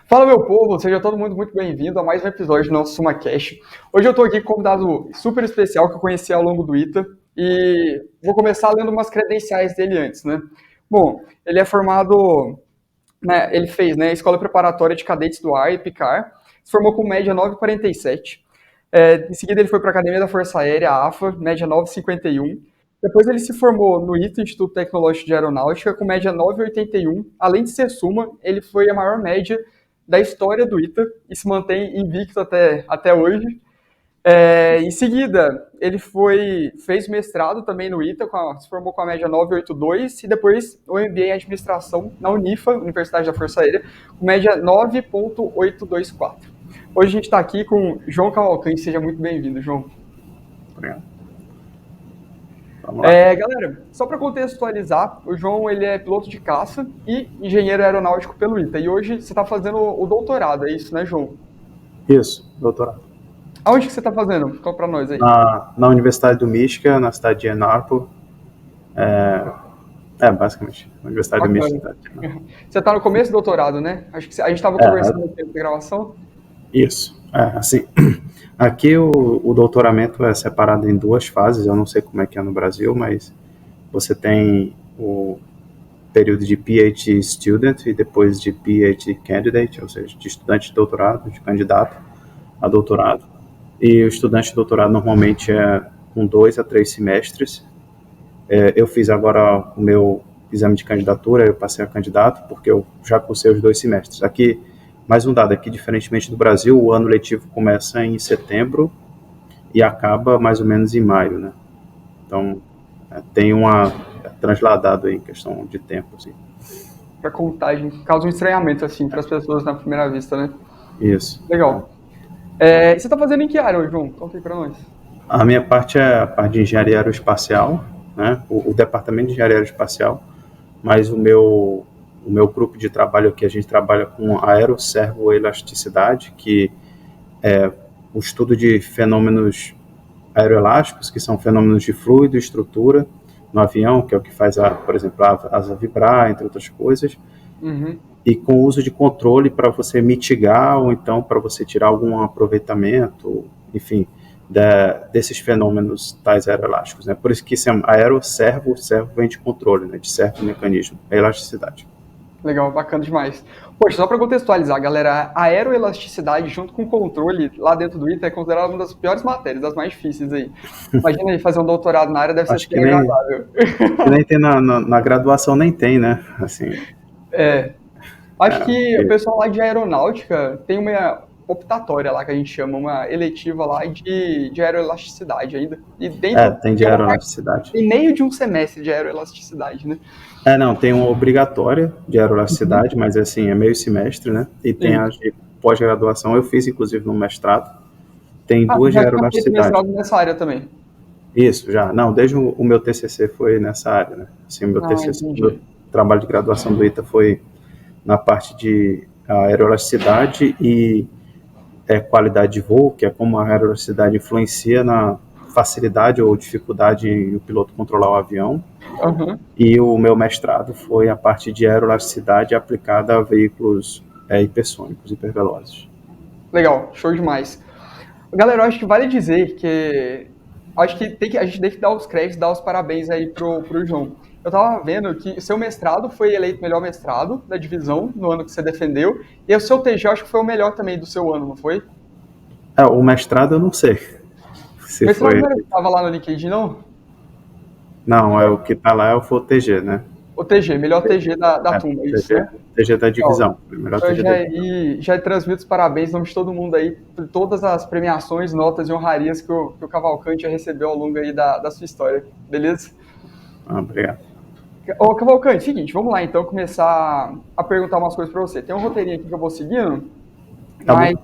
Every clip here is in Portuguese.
Fala, meu povo, seja todo mundo muito bem-vindo a mais um episódio do nosso SumaCast. Hoje eu estou aqui com um convidado super especial que eu conheci ao longo do ITA e vou começar lendo umas credenciais dele antes, né? Bom, ele é formado, né, ele fez, né, Escola Preparatória de Cadetes do Ar e Picar, se formou com média 9,47. Em seguida ele foi para a Academia da Força Aérea, a AFA, média 9,51. Depois ele se formou no ITA, Instituto Tecnológico de Aeronáutica, com média 9,81. Além de ser suma, ele foi a maior média da história do ITA e se mantém invicto até hoje. Em seguida, ele fez mestrado também no ITA, se formou com a média 9,82 e depois o MBA em Administração na Unifa, Universidade da Força Aérea, com média 9,824. Hoje a gente está aqui com João Cavalcante, seja muito bem-vindo, João. Obrigado. Vamos lá. Galera, só para contextualizar, o João ele é piloto de caça e engenheiro aeronáutico pelo ITA. E hoje você está fazendo o doutorado, é isso, né, João? Isso, doutorado. Aonde que você está fazendo? Conta para nós aí. Na Universidade do Michigan, na cidade de Ann Arbor. Basicamente, na Universidade do Michigan. Você está no começo do doutorado, né? Acho que a gente estava conversando no tempo de gravação. Isso, assim, aqui o doutoramento é separado em duas fases, eu não sei como é que é no Brasil, mas você tem o período de PhD student e depois de PhD candidate, ou seja, de estudante de doutorado, de candidato a doutorado. E o estudante de doutorado normalmente é com 2 a 3 semestres. Eu fiz agora o meu exame de candidatura, eu passei a candidato, porque eu já cursei os 2 semestres. Aqui, mais um dado, aqui diferentemente do Brasil, o ano letivo começa em setembro e acaba mais ou menos em maio, né? Então, tem transladado aí em questão de tempo, assim. Para contagem, causa um estranhamento, assim, para as pessoas na primeira vista, né? Isso. Legal. Você está fazendo em que área, João? Conta aí para nós. A minha parte é a parte de engenharia aeroespacial, né? O departamento de engenharia aeroespacial, mas o meu grupo de trabalho aqui, a gente trabalha com aeroservoelasticidade, que é o estudo de fenômenos aeroelásticos, que são fenômenos de fluido e estrutura no avião, que é o que faz, por exemplo, a asa vibrar, entre outras coisas. Uhum. E com o uso de controle para você mitigar ou então para você tirar algum aproveitamento, enfim, desses fenômenos tais aeroelásticos, né? Por isso que se chama aeroservo, servo vem de controle, né? De certo mecanismo, a elasticidade. Legal, bacana demais. Poxa, só para contextualizar, galera, a aeroelasticidade junto com o controle lá dentro do ITA é considerada uma das piores matérias, das mais difíceis aí. Imagina aí fazer um doutorado na área, deve ser super agradável. Que nem tem na graduação, nem tem, né? Assim. Acho que o pessoal lá de aeronáutica tem uma optatória lá, que a gente chama, uma eletiva lá de aeroelasticidade ainda. E dentro tem de aeroelasticidade. Tem meio de um semestre de aeroelasticidade, né? Não, tem uma obrigatória de aeroelasticidade, mas assim, é meio semestre, né? E tem a de pós-graduação, eu fiz inclusive no mestrado. Tem duas de aeroelasticidade. Mestrado nessa área também. Isso, já. Não, desde o meu TCC foi nessa área, né? Assim, o meu TCC, o meu trabalho de graduação do ITA foi na parte de aeroelasticidade e qualidade de voo, que é como a aeroelasticidade influencia na facilidade ou dificuldade em o piloto controlar o avião. Uhum. E o meu mestrado foi a parte de aeroelasticidade aplicada a veículos hipersônicos, hipervelozes. Legal, show demais. Galera, eu acho que vale dizer que a gente tem que dar os créditos, dar os parabéns aí pro João. Eu tava vendo que seu mestrado foi eleito melhor mestrado da divisão no ano que você defendeu, e o seu TG eu acho que foi o melhor também do seu ano, não foi? O mestrado eu não sei. O mestrado não estava lá no LinkedIn, não? Não, o que tá lá é o FOTG, né? O TG, melhor TG da turma, TG, isso, né? TG da divisão. Melhor TG da divisão. Já transmito os parabéns em nome de todo mundo aí, por todas as premiações, notas e honrarias que o Cavalcante já recebeu ao longo aí da sua história, beleza? Obrigado. Ô, Cavalcante, seguinte, vamos lá então começar a perguntar umas coisas para você. Tem um roteirinho aqui que eu vou seguindo, mas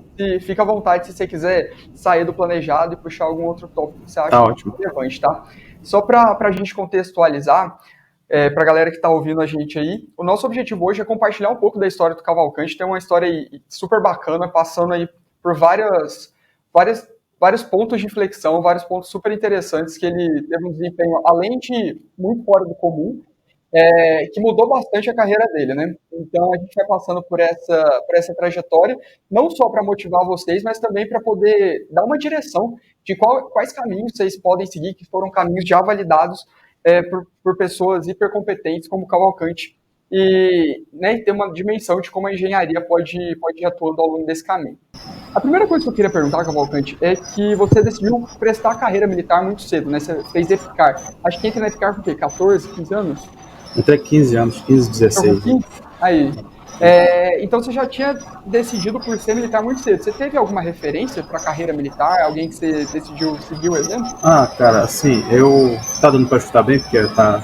fica à vontade se você quiser sair do planejado e puxar algum outro tópico que você acha relevante, tá? Só para a gente contextualizar, para a galera que está ouvindo a gente aí, o nosso objetivo hoje é compartilhar um pouco da história do Cavalcante. Tem uma história aí super bacana, passando aí por vários pontos de inflexão, vários pontos super interessantes que ele teve um desempenho, além de muito fora do comum, que mudou bastante a carreira dele, né? Então a gente vai passando por essa trajetória, não só para motivar vocês, mas também para poder dar uma direção de quais caminhos vocês podem seguir, que foram caminhos já validados por pessoas hipercompetentes como Cavalcante, e né, ter uma dimensão de como a engenharia pode ir atuando ao longo desse caminho. A primeira coisa que eu queria perguntar, Cavalcante, é que você decidiu prestar a carreira militar muito cedo, né? Você fez EPICAR. Acho que entra na EPICAR com o quê? 14, 15 anos? Até 15 anos, 15, Entrou com 16. 15? Aí. Então você já tinha decidido por ser militar muito cedo. Você teve alguma referência para a carreira militar? Alguém que você decidiu seguir o exemplo? Ah, cara, assim, eu. Tá dando pra escutar bem, porque tá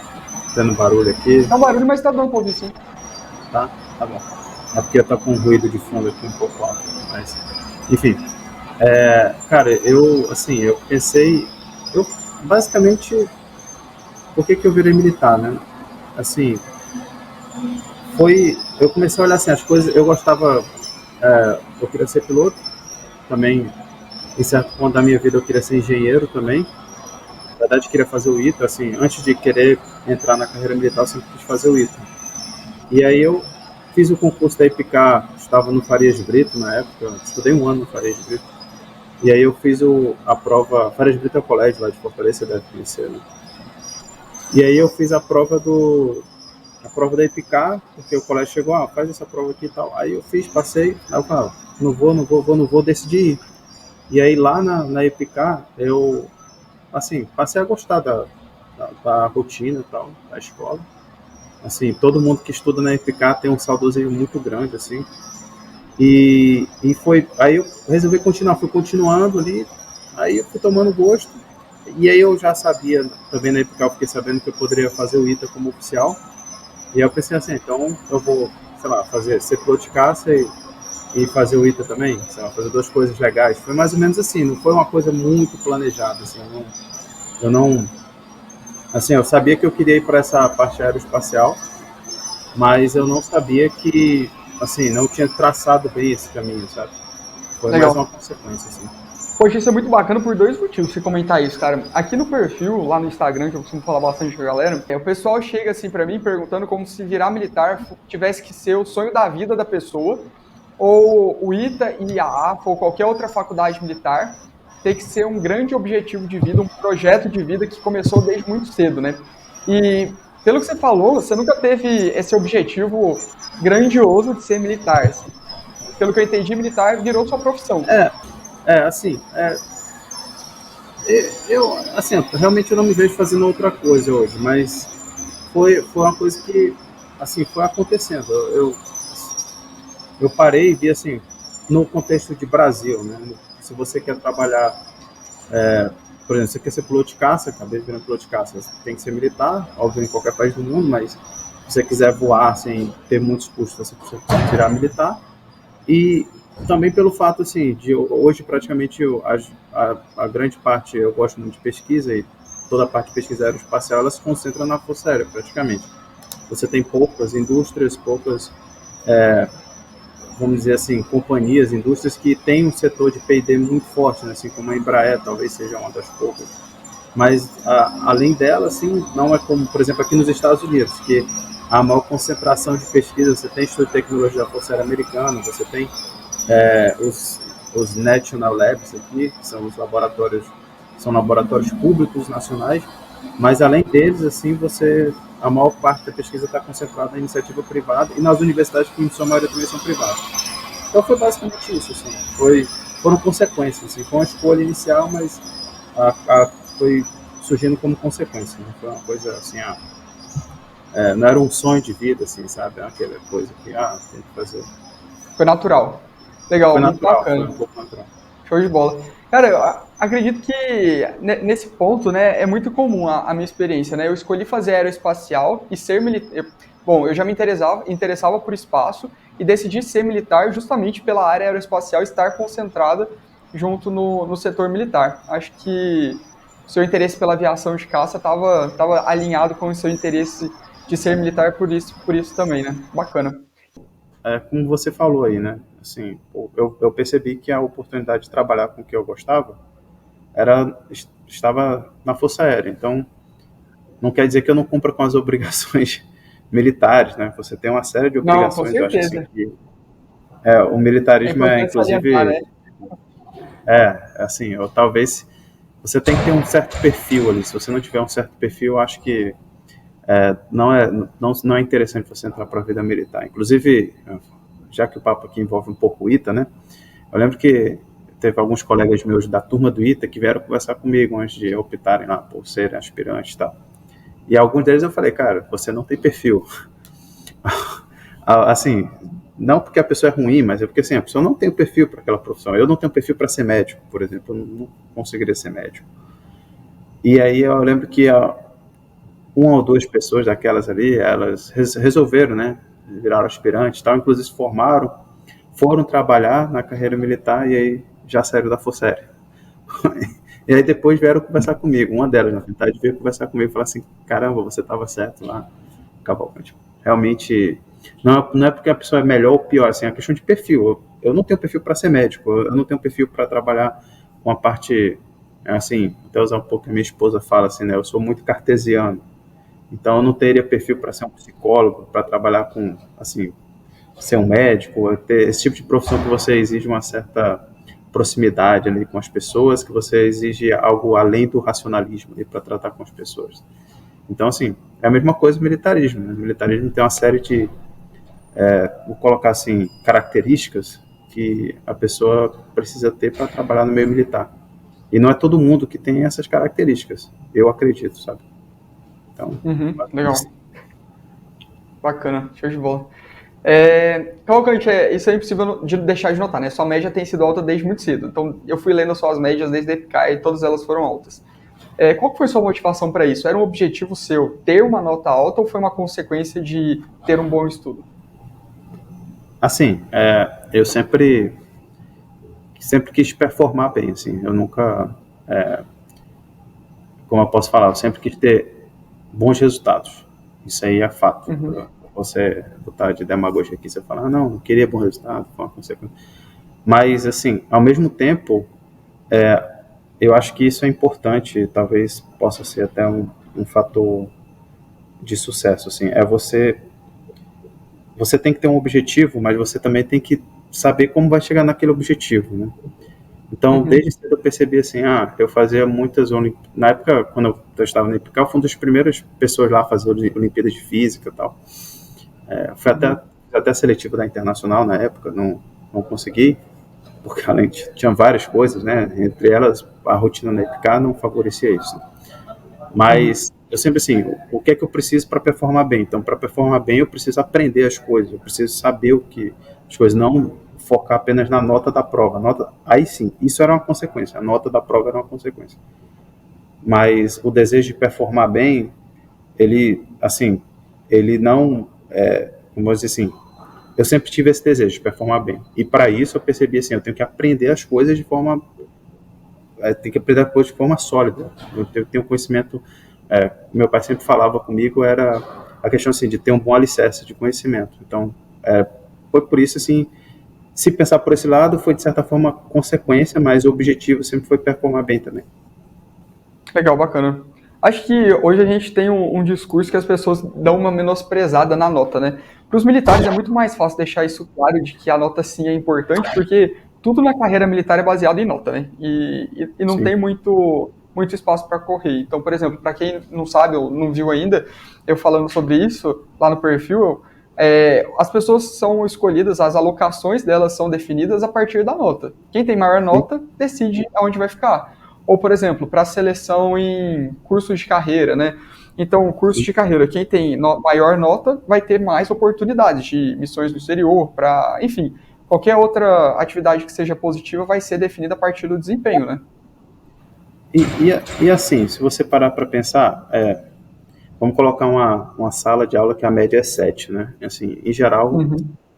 tendo barulho aqui, Tá um barulho, mas tá dando pra ouvir, sim. tá? Tá bom. É porque tá com um ruído de fundo aqui um pouco alto. Mas, enfim. Cara, eu pensei. Eu, basicamente, por que eu virei militar, né? Assim, eu comecei a olhar assim, as coisas. Eu gostava. Eu queria ser piloto, também, em certo ponto da minha vida, eu queria ser engenheiro também. Na verdade, eu queria fazer o ITA, assim, antes de querer entrar na carreira militar, eu sempre quis fazer o ITA. E aí eu fiz o concurso da IPCAR, estava no Farias Brito na época, estudei um ano no Farias Brito. E aí eu fiz a prova, Farias Brito é o colégio lá de Fortaleza, você deve conhecer, né? E aí eu fiz a prova da IPCAR, porque o colégio chegou, faz essa prova aqui e tal. Aí eu fiz, passei, aí eu falei, não vou, decidi ir. E aí lá na IPCAR, eu, assim, passei a gostar da rotina e tal, da escola. Assim, todo mundo que estuda na IPCAR tem um saudosismo muito grande, assim. Foi, aí eu resolvi continuar, fui continuando ali, aí eu fui tomando gosto. E aí eu já sabia, também na IPCAR, eu fiquei sabendo que eu poderia fazer o ITA como oficial. E aí eu pensei assim, então eu vou, sei lá, ser piloto de caça e fazer o ITA também, sei lá, fazer duas coisas legais. Foi mais ou menos assim, não foi uma coisa muito planejada, assim, eu não assim, eu sabia que eu queria ir para essa parte aeroespacial, mas eu não sabia que, assim, não tinha traçado bem esse caminho, sabe? Foi mais uma Legal. consequência, assim. Poxa, isso é muito bacana por dois motivos, você comentar isso, cara. Aqui no perfil, lá no Instagram, que eu costumo falar bastante com a galera, o pessoal chega assim pra mim perguntando como se virar militar tivesse que ser o sonho da vida da pessoa, ou o ITA e a AFA ou qualquer outra faculdade militar ter que ser um grande objetivo de vida, um projeto de vida que começou desde muito cedo, né? E pelo que você falou, você nunca teve esse objetivo grandioso de ser militar. Assim. Pelo que eu entendi, militar virou sua profissão. Assim, assim, realmente eu não me vejo fazendo outra coisa hoje, mas foi uma coisa que, assim, foi acontecendo. Eu parei e vi, assim, no contexto de Brasil, né? Se você quer trabalhar, por exemplo, você quer ser piloto de caça, acabei de virar piloto de caça, você tem que ser militar, óbvio, em qualquer país do mundo, mas se você quiser voar sem ter muitos custos, você precisa virar militar. E também pelo fato, assim, de hoje praticamente a grande parte, eu gosto muito de pesquisa e toda a parte de pesquisa aeroespacial, ela se concentra na Força Aérea, praticamente. Você tem poucas indústrias, poucas, vamos dizer assim, companhias, indústrias que têm um setor de P&D muito forte, né? Assim como a Embraer, talvez seja uma das poucas. Mas, além dela, assim, não é como, por exemplo, aqui nos Estados Unidos, que a maior concentração de pesquisa, você tem Instituto de Tecnologia da Força Aérea Americana, você tem os National Labs aqui, que são os laboratórios, são laboratórios públicos nacionais, mas além deles, assim, a maior parte da pesquisa está concentrada na iniciativa privada e nas universidades que, em sua maioria, também são privadas. Então foi basicamente isso, assim, foram consequências, assim, foi uma escolha inicial, mas foi surgindo como consequência, né? Foi uma coisa assim, não era um sonho de vida, assim, sabe? Aquela coisa que, tem que fazer. Foi natural. Legal, Foi muito natural, foi bacana. um pouco natural. Show de bola. Cara, eu acredito que nesse ponto, né, é muito comum a minha experiência, né? Eu escolhi fazer aeroespacial e ser militar. Bom, eu já me interessava por espaço e decidi ser militar justamente pela área aeroespacial estar concentrada junto no setor militar. Acho que o seu interesse pela aviação de caça estava alinhado com o seu interesse de ser militar por isso também, né? Bacana. Como você falou aí, né? Assim, eu percebi que a oportunidade de trabalhar com o que eu gostava estava na Força Aérea. Então, não quer dizer que eu não cumpra com as obrigações militares, né? Você tem uma série de Não, com obrigações, eu acho assim, certeza. que o É militarismo importante salientar, né? inclusive, assim, talvez você tem que ter um certo perfil ali. Se você não tiver um certo perfil, eu acho que não é interessante você entrar para a vida militar. Inclusive, já que o papo aqui envolve um pouco o ITA, né? Eu lembro que teve alguns colegas meus da turma do ITA que vieram conversar comigo antes de optarem lá por serem aspirantes e tal. E alguns deles eu falei, cara, você não tem perfil. Assim, não porque a pessoa é ruim, mas é porque assim, a pessoa não tem o perfil para aquela profissão. Eu não tenho perfil para ser médico, por exemplo, eu não conseguiria ser médico. E aí eu lembro que uma ou duas pessoas daquelas ali, elas resolveram, né, viraram aspirantes e tal, inclusive se formaram, foram trabalhar na carreira militar e aí já saíram da Força Aérea. E aí depois vieram conversar comigo, uma delas, na verdade, veio conversar comigo e falar assim, caramba, você estava certo lá, Cavalcante. Realmente, não é porque a pessoa é melhor ou pior, assim, é uma questão de perfil. Eu não tenho perfil para ser médico, eu não tenho perfil para trabalhar com a parte, assim, até usar um pouco que a minha esposa fala, assim, né, eu sou muito cartesiano. Então, eu não teria perfil para ser um psicólogo, para trabalhar com, assim, ser um médico, ter esse tipo de profissão que você exige uma certa proximidade ali com as pessoas, que você exige algo além do racionalismo ali para tratar com as pessoas. Então, assim, é a mesma coisa do militarismo, né? O militarismo tem uma série de, vou colocar assim, características que a pessoa precisa ter para trabalhar no meio militar. E não é todo mundo que tem essas características, eu acredito, sabe? Então, Legal. Bacana, show de bola. Cavalcante, isso é impossível de deixar de notar, né? Sua média tem sido alta desde muito cedo. Então, eu fui lendo suas médias desde a EPICAR e todas elas foram altas. Qual que foi sua motivação para isso? Era um objetivo seu ter uma nota alta ou foi uma consequência de ter um bom estudo? assim, eu sempre quis performar bem, assim, eu nunca, como eu posso falar, eu sempre quis ter bons resultados, isso aí é fato. Você botar de demagogia aqui, você falar, não queria bom resultado, foi uma consequência. Mas, assim, ao mesmo tempo, eu acho que isso é importante, talvez possa ser até um fator de sucesso, assim, você tem que ter um objetivo, mas você também tem que saber como vai chegar naquele objetivo, né? Então, desde cedo eu percebi assim, eu fazia muitas Olimpíadas. Na época, quando eu estava na EPICAR, eu fui uma das primeiras pessoas lá a fazer Olimpíadas de Física e tal. Foi até seletiva da Internacional na época, não consegui, porque além tinha várias coisas, né? Entre elas, a rotina da EPICAR não favorecia isso. Mas eu sempre assim, o que é que eu preciso para performar bem? Então, para performar bem, eu preciso aprender as coisas, eu preciso saber as coisas, não focar apenas na nota da prova. Aí sim, isso era uma consequência, a nota da prova era uma consequência. Mas o desejo de performar bem, ele não, como eu disse assim, eu sempre tive esse desejo de performar bem. E para isso eu percebi assim, eu tenho que aprender as coisas de forma sólida. Eu tenho conhecimento, meu pai sempre falava comigo, era a questão assim, de ter um bom alicerce de conhecimento. Então, foi por isso assim, se pensar por esse lado, foi de certa forma consequência, mas o objetivo sempre foi performar bem também. Legal, bacana. Acho que hoje a gente tem um discurso que as pessoas dão uma menosprezada na nota, né? Para os militares é muito mais fácil deixar isso claro de que a nota sim é importante, porque tudo na carreira militar é baseado em nota, né? E não Sim. tem muito espaço para correr. Então, por exemplo, para quem não sabe ou não viu ainda, eu falando sobre isso lá no perfil, as pessoas são escolhidas, as alocações delas são definidas a partir da nota. Quem tem maior nota decide aonde vai ficar. Ou, por exemplo, para a seleção em cursos de carreira, né? Então, curso de carreira, quem tem maior nota vai ter mais oportunidades de missões no exterior, enfim, qualquer outra atividade que seja positiva vai ser definida a partir do desempenho, né? E assim, se você parar para pensar, vamos colocar uma sala de aula que a média é 7, né? Assim, em geral,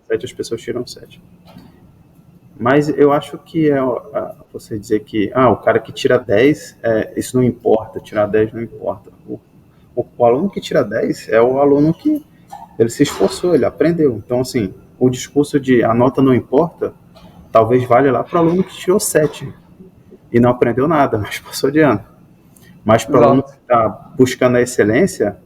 7 as pessoas tiram 7. Mas eu acho que você dizer que o cara que tira 10, isso não importa, tirar 10 não importa. O aluno que tira 10 é o aluno que ele se esforçou, ele aprendeu. Então, assim, o discurso de a nota não importa, talvez valha lá para o aluno que tirou 7 e não aprendeu nada, mas passou de ano. Mas para o aluno que está buscando a excelência,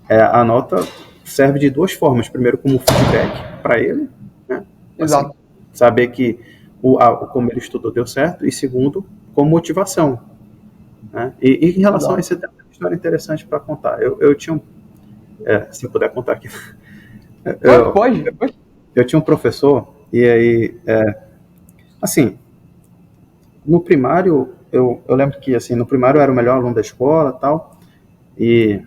a nota serve de duas formas. Primeiro, como feedback para ele, né? Exato. Assim, saber que como ele estudou deu certo. E segundo, como motivação, né? E em relação a isso, tem uma história interessante para contar. Eu tinha se puder contar aqui. Pode. Eu tinha um professor, e aí, assim, no primário, eu lembro que, assim, no primário eu era o melhor aluno da escola, tal, e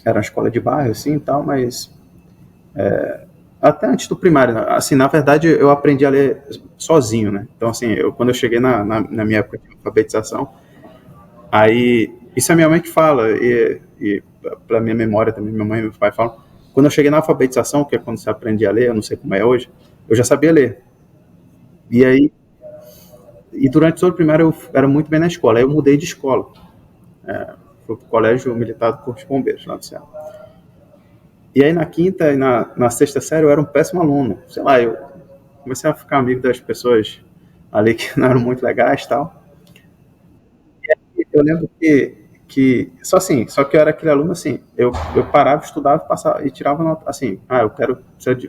era uma escola de bairro, assim, tal, mas até antes do primário, assim, na verdade, eu aprendi a ler sozinho, né? Então, assim, quando eu cheguei na minha época de alfabetização, aí, isso é a minha mãe que fala, e pela minha memória também, minha mãe e meu pai falam, quando eu cheguei na alfabetização, que é quando você aprende a ler, eu não sei como é hoje, eu já sabia ler. E aí, durante todo o primário eu era muito bem na escola, aí eu mudei de escola. Fui pro colégio militar do Corpo de Bombeiros, lá do Ceará. E aí na quinta e na sexta série eu era um péssimo aluno. Sei lá, eu comecei a ficar amigo das pessoas ali que não eram muito legais e tal. E eu lembro que só que eu era aquele aluno assim, eu parava, estudava e tirava nota, assim, eu quero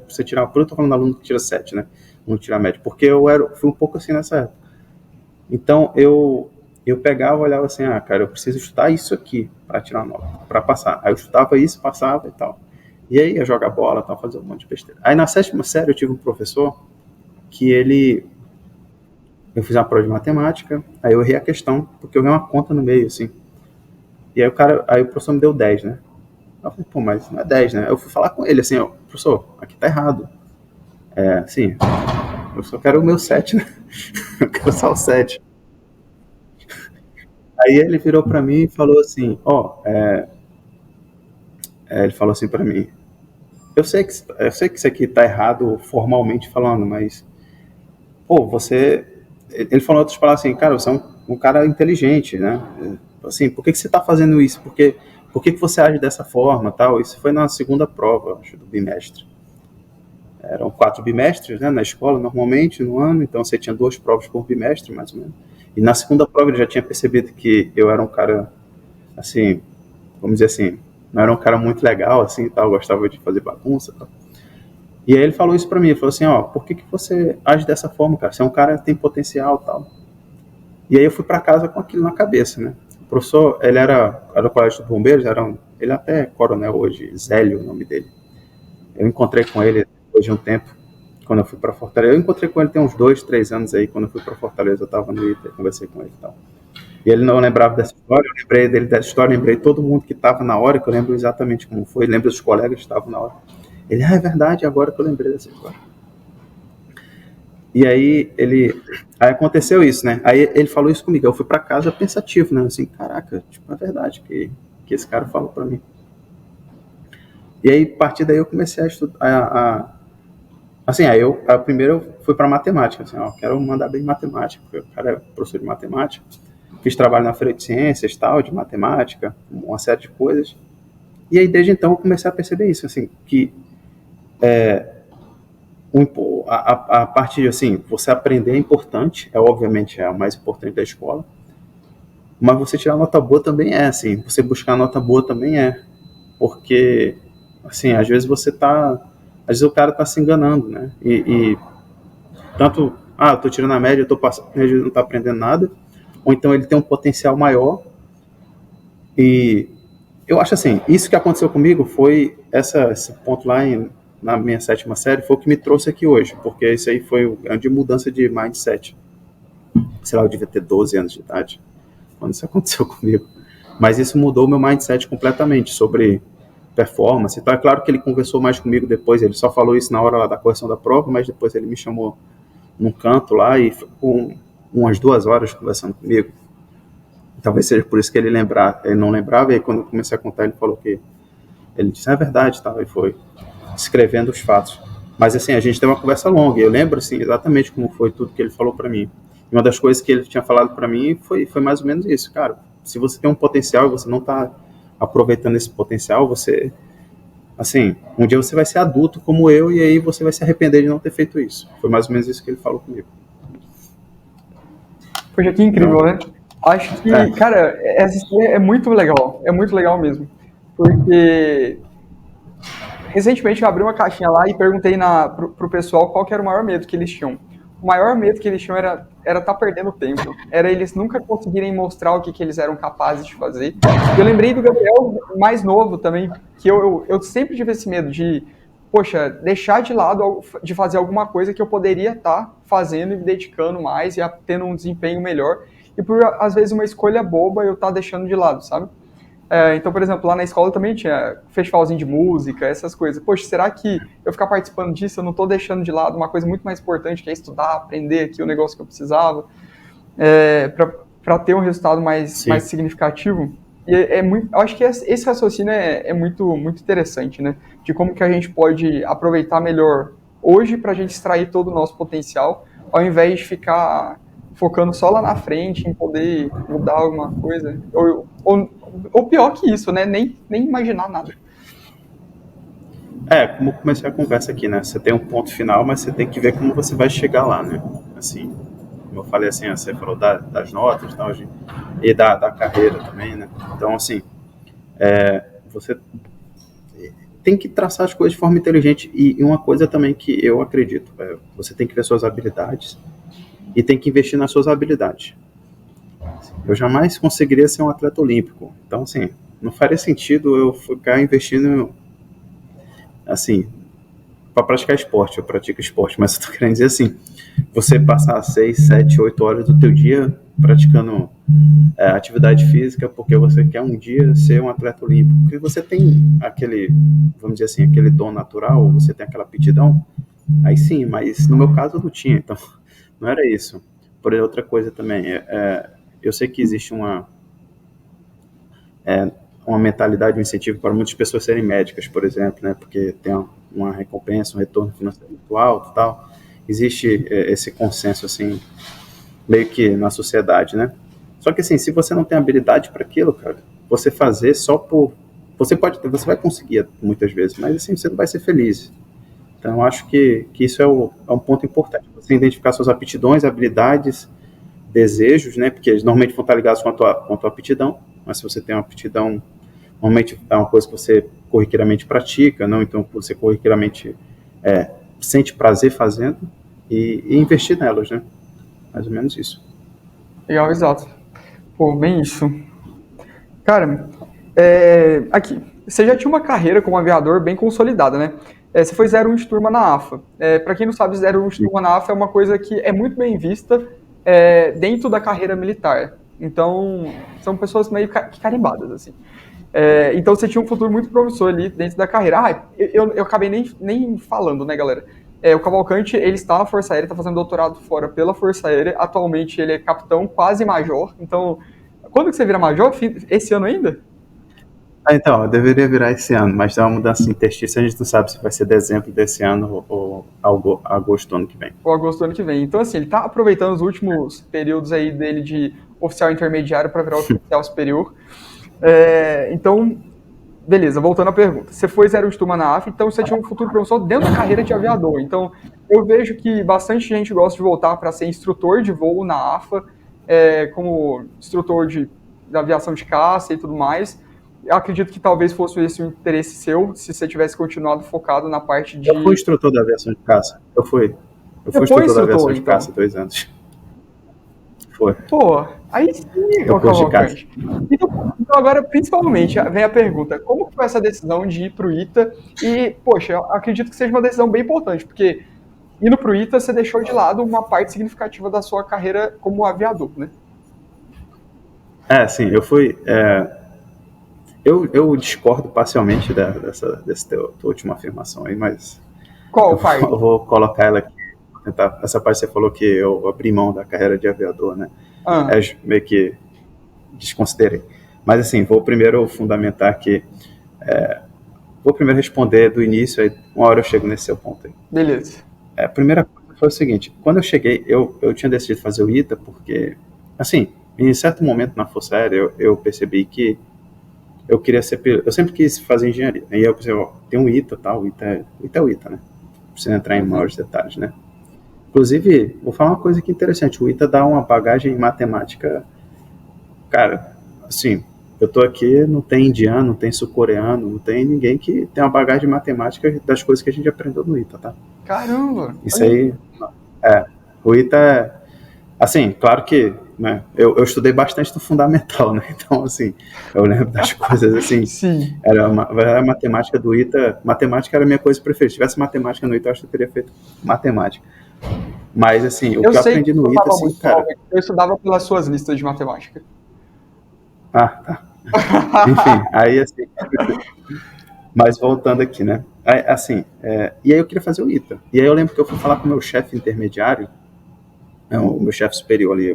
você tirar, por eu tô falando do aluno que tira 7, né? Não tira média, porque fui um pouco assim nessa época. Então eu pegava e olhava assim, cara, eu preciso estudar isso aqui para tirar nota, para passar. Aí eu estudava isso, passava e tal. E aí ia jogar bola, tal, fazer um monte de besteira. Aí na sétima série eu tive um professor que eu fiz uma prova de matemática, aí eu errei a questão, porque eu errei uma conta no meio, assim. E aí o professor me deu 10, né? Eu falei, pô, mas não é 10, né? Eu fui falar com ele, assim, professor, aqui tá errado. Assim, eu só quero o meu 7, né? Eu quero só o 7. Aí ele virou pra mim e falou assim, ele falou assim pra mim, eu sei que isso aqui tá errado formalmente falando, mas, pô, ele falou outras palavras assim, cara, você é um cara inteligente, né? Assim, por que você tá fazendo isso? Por que você age dessa forma, tal? Isso foi na segunda prova, acho, do bimestre. Eram 4 bimestres, né, na escola, normalmente, no ano, então você tinha 2 provas por bimestre, mais ou menos. E na segunda prova ele já tinha percebido que eu era um cara, assim, vamos dizer assim, não era um cara muito legal, assim, tal, gostava de fazer bagunça, tal. E aí ele falou isso pra mim, ele falou assim, por que você age dessa forma, cara? Você é um cara que tem potencial, tal. E aí eu fui pra casa com aquilo na cabeça, né? O professor, ele era do Colégio dos Bombeiros, ele até é coronel hoje, Zélio, o nome dele. Eu encontrei com ele depois de um tempo, quando eu fui para Fortaleza. Eu encontrei com ele tem uns 2, 3 anos aí, quando eu fui para Fortaleza, eu estava no ITA, conversei com ele e tal. E ele não lembrava dessa história, eu lembrei dele dessa história, lembrei todo mundo que estava na hora, que eu lembro exatamente como foi, lembro dos colegas que estavam na hora. Ele, é verdade, agora que eu lembrei dessa história. E aí aí aconteceu isso, né? Aí ele falou isso comigo, eu fui para casa pensativo, né? Assim, caraca, tipo, é verdade que esse cara falou para mim. E aí, a partir daí, eu comecei a estudar, assim, primeiro eu fui para matemática, assim, quero mandar bem em matemática, porque o cara é professor de matemática. Fiz trabalho na Feira de Ciências, tal, de matemática, uma série de coisas. E aí, desde então, eu comecei a perceber isso, assim, que a parte de, assim, você aprender é importante, obviamente o mais importante da escola, mas você tirar nota boa também assim, você buscar nota boa também porque, assim, às vezes às vezes o cara tá se enganando, né? E tanto, eu tô tirando a média, eu tô passando, ele não tá aprendendo nada, ou então ele tem um potencial maior. E eu acho assim, isso que aconteceu comigo foi esse ponto lá na minha sétima série, foi o que me trouxe aqui hoje, porque isso aí foi uma de mudança de mindset. Sei lá, eu devia ter 12 anos de idade quando isso aconteceu comigo. Mas isso mudou meu mindset completamente sobre performance. Então é claro que ele conversou mais comigo depois, ele só falou isso na hora lá da correção da prova, mas depois ele me chamou num canto lá e ficou umas 2 horas conversando comigo. Talvez seja por isso que ele não lembrava, e aí quando eu comecei a contar, ele falou que ele disse, é verdade, tal, e foi escrevendo os fatos. Mas assim, a gente teve uma conversa longa, e eu lembro assim, exatamente como foi tudo que ele falou para mim. E uma das coisas que ele tinha falado para mim foi mais ou menos isso, cara, se você tem um potencial e você não está aproveitando esse potencial, você, assim, um dia você vai ser adulto como eu, e aí você vai se arrepender de não ter feito isso. Foi mais ou menos isso que ele falou comigo. Poxa, que incrível, né? Acho que, cara, essa história é muito legal mesmo. Porque recentemente eu abri uma caixinha lá e perguntei pro pessoal qual que era o maior medo que eles tinham. O maior medo que eles tinham era tá perdendo tempo. Era eles nunca conseguirem mostrar o que eles eram capazes de fazer. E eu lembrei do Gabriel mais novo também, que eu sempre tive esse medo de, poxa, deixar de lado de fazer alguma coisa que eu poderia estar fazendo e me dedicando mais e tendo um desempenho melhor. E por, às vezes, uma escolha boba eu estar deixando de lado, sabe? Então, por exemplo, lá na escola também tinha festivalzinho de música, essas coisas. Poxa, será que eu ficar participando disso, eu não estou deixando de lado uma coisa muito mais importante, que é estudar, aprender aqui o negócio que eu precisava, para ter um resultado mais significativo? E eu acho que esse raciocínio é muito, muito interessante, né? De como que a gente pode aproveitar melhor hoje para a gente extrair todo o nosso potencial, ao invés de ficar focando só lá na frente em poder mudar alguma coisa. Ou pior que isso, né? Nem imaginar nada. Como eu comecei a conversa aqui, né? Você tem um ponto final, mas você tem que ver como você vai chegar lá, né? Assim, como eu falei assim, você falou das notas e da carreira também, né? Então, assim, você tem que traçar as coisas de forma inteligente. E uma coisa também que eu acredito, você tem que ver suas habilidades e tem que investir nas suas habilidades. Eu jamais conseguiria ser um atleta olímpico. Então, assim, não faria sentido eu ficar investindo, assim, para praticar esporte. Eu pratico esporte, mas eu tô querendo dizer assim, você passar 6, 7, 8 horas do teu dia praticando atividade física porque você quer um dia ser um atleta olímpico. Porque você tem aquele, vamos dizer assim, aquele dom natural, você tem aquela aptidão, aí sim, mas no meu caso eu não tinha, então não era isso. Por outra coisa também, eu sei que existe uma mentalidade, um incentivo para muitas pessoas serem médicas, por exemplo, né? Porque tem uma recompensa, um retorno financeiro muito alto e tal. Existe esse consenso, assim, meio que na sociedade, né? Só que, assim, se você não tem habilidade para aquilo, cara, você fazer só por... Você vai conseguir muitas vezes, mas, assim, você não vai ser feliz. Então, eu acho que isso é um ponto importante. Você identificar suas aptidões, habilidades, desejos, né? Porque eles normalmente vão estar ligados com a tua aptidão, mas se você tem uma aptidão, normalmente é uma coisa que você corriqueiramente pratica, não? Então você corriqueiramente sente prazer fazendo e investir nelas, né? Mais ou menos isso. Legal, exato. Pô, bem isso. Cara, aqui, você já tinha uma carreira como aviador bem consolidada, né? Você foi 01 de turma na AFA. Para quem não sabe, 01 de turma na AFA é uma coisa que é muito bem vista dentro da carreira militar. Então, são pessoas meio carimbadas, assim. Então, você tinha um futuro muito promissor ali dentro da carreira. Eu acabei nem falando, né, galera? O Cavalcante, ele está na Força Aérea, está fazendo doutorado fora pela Força Aérea. Atualmente, ele é capitão, quase major. Então, quando que você vira major? Esse ano ainda? Então, eu deveria virar esse ano, mas dá uma mudança interstícia, a gente não sabe se vai ser dezembro desse ano ou agosto do ano que vem. Ou agosto do ano que vem. Então, assim, ele está aproveitando os últimos períodos aí dele de oficial intermediário para virar oficial superior. Então, beleza, voltando à pergunta. Você foi 01 de turma na AFA, então você tinha um futuro promissor dentro da carreira de aviador. Então, eu vejo que bastante gente gosta de voltar para ser instrutor de voo na AFA, como instrutor da aviação de caça e tudo mais. Eu acredito que talvez fosse esse o interesse seu, se você tivesse continuado focado na parte de... Eu fui instrutor da aviação de caça. Eu fui instrutor da aviação de caça 2 anos. Foi. Pô, aí sim, o Cavalcante. Então, agora, principalmente, vem a pergunta: como foi essa decisão de ir pro ITA? E, poxa, eu acredito que seja uma decisão bem importante, porque indo pro ITA, você deixou de lado uma parte significativa da sua carreira como aviador, né? Sim, eu fui... Eu discordo parcialmente dessa tua última afirmação aí, mas... Qual parte? Eu vou colocar ela aqui. Essa parte você falou que eu abri mão da carreira de aviador, né? Meio que desconsiderei. Mas, assim, vou primeiro fundamentar que... vou primeiro responder do início, aí uma hora eu chego nesse seu ponto aí. Beleza. A primeira coisa foi o seguinte: quando eu cheguei, eu tinha decidido fazer o ITA porque, assim, em certo momento na Força Aérea, eu percebi que eu queria ser piloto. Eu sempre quis fazer engenharia. Aí eu pensei, tem um ITA, tal, o ITA é o ITA, né? Não precisa entrar em maiores detalhes, né? Inclusive, vou falar uma coisa aqui interessante: o ITA dá uma bagagem matemática, cara, assim, eu tô aqui, não tem indiano, não tem sul-coreano, não tem ninguém que tem uma bagagem de matemática das coisas que a gente aprendeu no ITA, tá? Caramba! Isso aí, o ITA assim, claro que, né, eu estudei bastante no fundamental, né, então, assim, eu lembro das coisas, assim, Sim. era a matemática do ITA, matemática era a minha coisa preferida, se tivesse matemática no ITA, eu acho que eu teria feito matemática, mas, assim, o Eu que eu sei que aprendi no eu ITA, estava assim, muito cara, mal, eu estudava pelas suas listas de matemática. tá, enfim, aí, assim, mas voltando aqui, né, aí, assim, e aí eu queria fazer o ITA, e aí eu lembro que eu fui falar com o meu chefe intermediário, o meu chefe superior ali,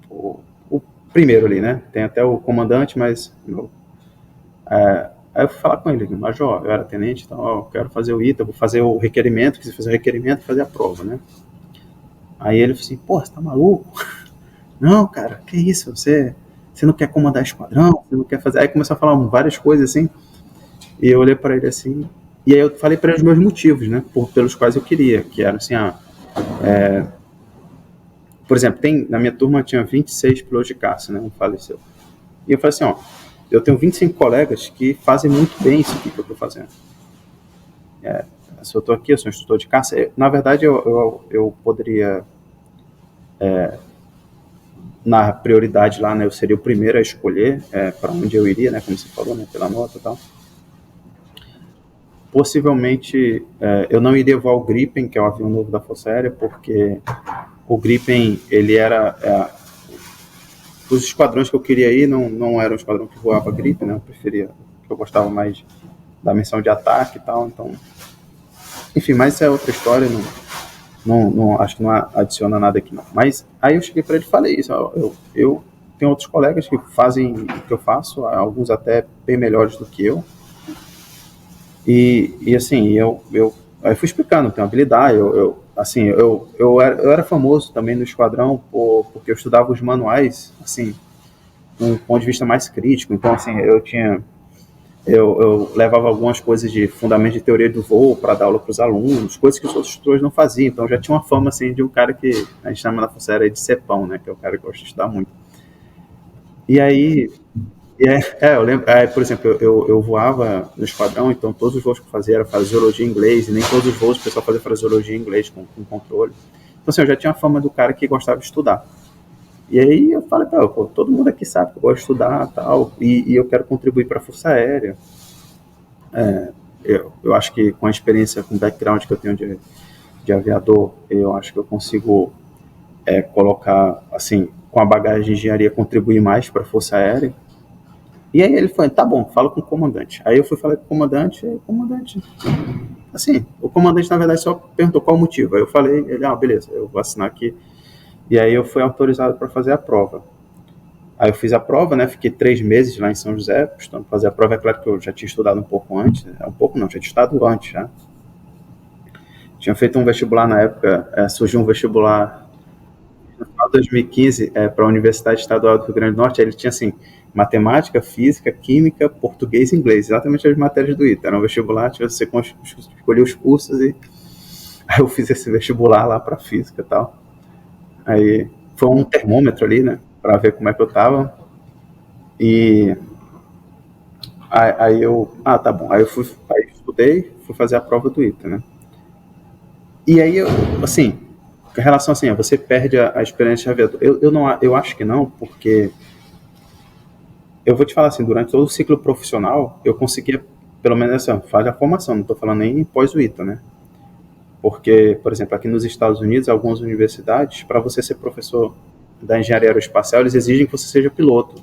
o primeiro ali, né? Tem até o comandante, mas aí eu fui falar com ele, major, eu era tenente, então, ó, eu quero fazer o ITA, vou fazer o requerimento, quis fazer o requerimento e fazer a prova, né? Aí ele falou assim, pô, você tá maluco? Não, cara, que isso, você não quer comandar esquadrão, você não quer fazer... Aí começou a falar várias coisas assim, e eu olhei para ele assim, e aí eu falei para ele os meus motivos, né, pelos quais eu queria, que era assim, por exemplo, na minha turma tinha 26 pilotos de caça, né, um faleceu. E eu falei assim, ó, eu tenho 25 colegas que fazem muito bem isso aqui que eu estou fazendo. Se eu estou aqui, eu sou um instrutor de caça, na verdade eu poderia, na prioridade lá, né, eu seria o primeiro a escolher para onde eu iria, né, como você falou, né, pela nota e tal. Possivelmente eu não iria voar o Gripen, que é o avião novo da Força Aérea, porque o Gripen, ele era... os esquadrões que eu queria ir não eram um esquadrão que voava Gripen, né, eu preferia, eu gostava mais da missão de ataque e tal, então... Enfim, mas isso é outra história, acho que não adiciona nada aqui não. Mas aí eu cheguei para ele e falei isso, ó, eu tenho outros colegas que fazem o que eu faço, alguns até bem melhores do que eu, e assim, aí fui explicando, tenho habilidade, assim, eu era famoso também no esquadrão porque eu estudava os manuais, assim, um ponto de vista mais crítico, então assim, eu levava algumas coisas de fundamento de teoria do voo para dar aula para os alunos, coisas que os outros instrutores não faziam, então já tinha uma fama assim de um cara que a gente chama na Força Aérea de cepão, né, que é o cara que gosta de estudar muito. E aí, eu lembro, por exemplo, eu voava no esquadrão, então todos os voos que eu fazia era fraseologia em inglês, e nem todos os voos o pessoal fazia fraseologia em inglês com controle. Então assim, eu já tinha a fama do cara que gostava de estudar. E aí eu falei, pô, todo mundo aqui sabe que eu gosto de estudar tal, e eu quero contribuir para a Força Aérea. Eu acho que com a experiência, com o background que eu tenho de aviador, eu acho que eu consigo colocar, assim, com a bagagem de engenharia, contribuir mais para a Força Aérea. E aí ele falou, tá bom, fala com o comandante. Aí eu fui falar com o comandante, e o comandante, assim, o comandante na verdade só perguntou qual o motivo. Aí eu falei, ele, beleza, eu vou assinar aqui. E aí eu fui autorizado para fazer a prova. Aí eu fiz a prova, né, fiquei 3 meses lá em São José, estudando para fazer a prova. É claro que eu já tinha estudado um pouco antes, um pouco não, já tinha estudado antes já. Tinha feito um vestibular na época, surgiu um vestibular no final de 2015 para a Universidade Estadual do Rio Grande do Norte. Aí ele tinha assim, matemática, física, química, português e inglês, exatamente as matérias do ITA. Era um vestibular, você escolhia os cursos e aí eu fiz esse vestibular lá para física e tal. Aí foi um termômetro ali, né, para ver como é que eu tava. E aí eu, tá bom. Aí aí estudei, fui fazer a prova do ITA, né? E aí eu, assim, em relação assim, você perde a experiência de aviador. Eu acho que não, porque eu vou te falar assim, durante todo o ciclo profissional, eu conseguia, pelo menos assim, fazer a formação, não estou falando nem pós o ITA, né? Porque, por exemplo, aqui nos Estados Unidos, algumas universidades, para você ser professor da engenharia aeroespacial, eles exigem que você seja piloto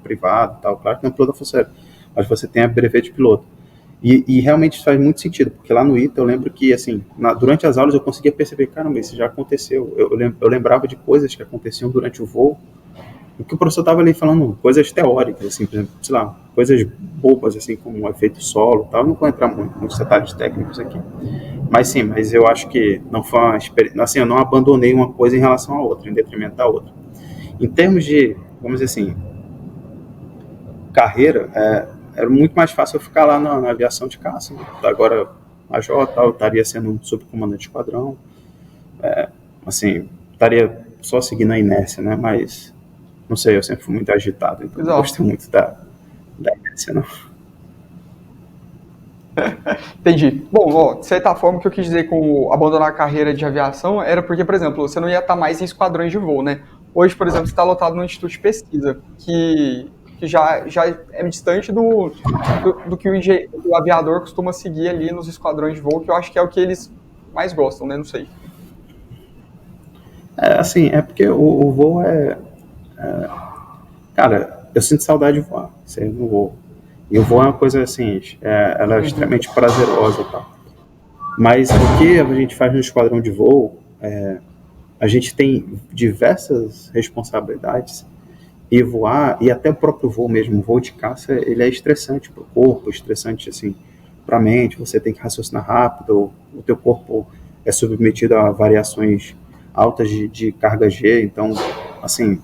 privado, tal. Claro que não é piloto da Força Aérea, mas você tem a brevet de piloto. E realmente isso faz muito sentido, porque lá no ITA eu lembro que, assim, durante as aulas eu conseguia perceber, caramba, isso já aconteceu. Eu lembrava de coisas que aconteciam durante o voo, o que o professor estava ali falando, coisas teóricas, assim, por exemplo, sei lá, coisas bobas, assim, como um efeito solo, tal. Não vou entrar muito nos detalhes técnicos aqui. Mas sim, mas eu acho que não foi uma experiência, assim, eu não abandonei uma coisa em relação à outra, em detrimento da outra. Em termos de, vamos dizer assim, carreira, era muito mais fácil eu ficar lá na aviação de caça. Agora, major, tal, eu estaria sendo um subcomandante de esquadrão, assim, estaria só seguindo a inércia, né? Mas Não sei, eu sempre fui muito agitado, então não Exato. gostei muito da inércia, não. Entendi. Bom, ó, de certa forma, o que eu quis dizer com abandonar a carreira de aviação era porque, por exemplo, você não ia estar mais em esquadrões de voo, né? Hoje, por exemplo, você está lotado no Instituto de Pesquisa, que já é distante do que o aviador costuma seguir ali nos esquadrões de voo, que eu acho que é o que eles mais gostam, né? Não sei. Assim, é porque o voo cara, eu sinto saudade de voar, isso aí no voo. E o voo é uma coisa assim, ela é Uhum. extremamente prazerosa e tal. Mas o que a gente faz no esquadrão de voo, a gente tem diversas responsabilidades e voar, e até o próprio voo mesmo, o voo de caça, ele é estressante para o corpo, estressante assim para a mente, você tem que raciocinar rápido, o teu corpo é submetido a variações altas de carga G, então, assim,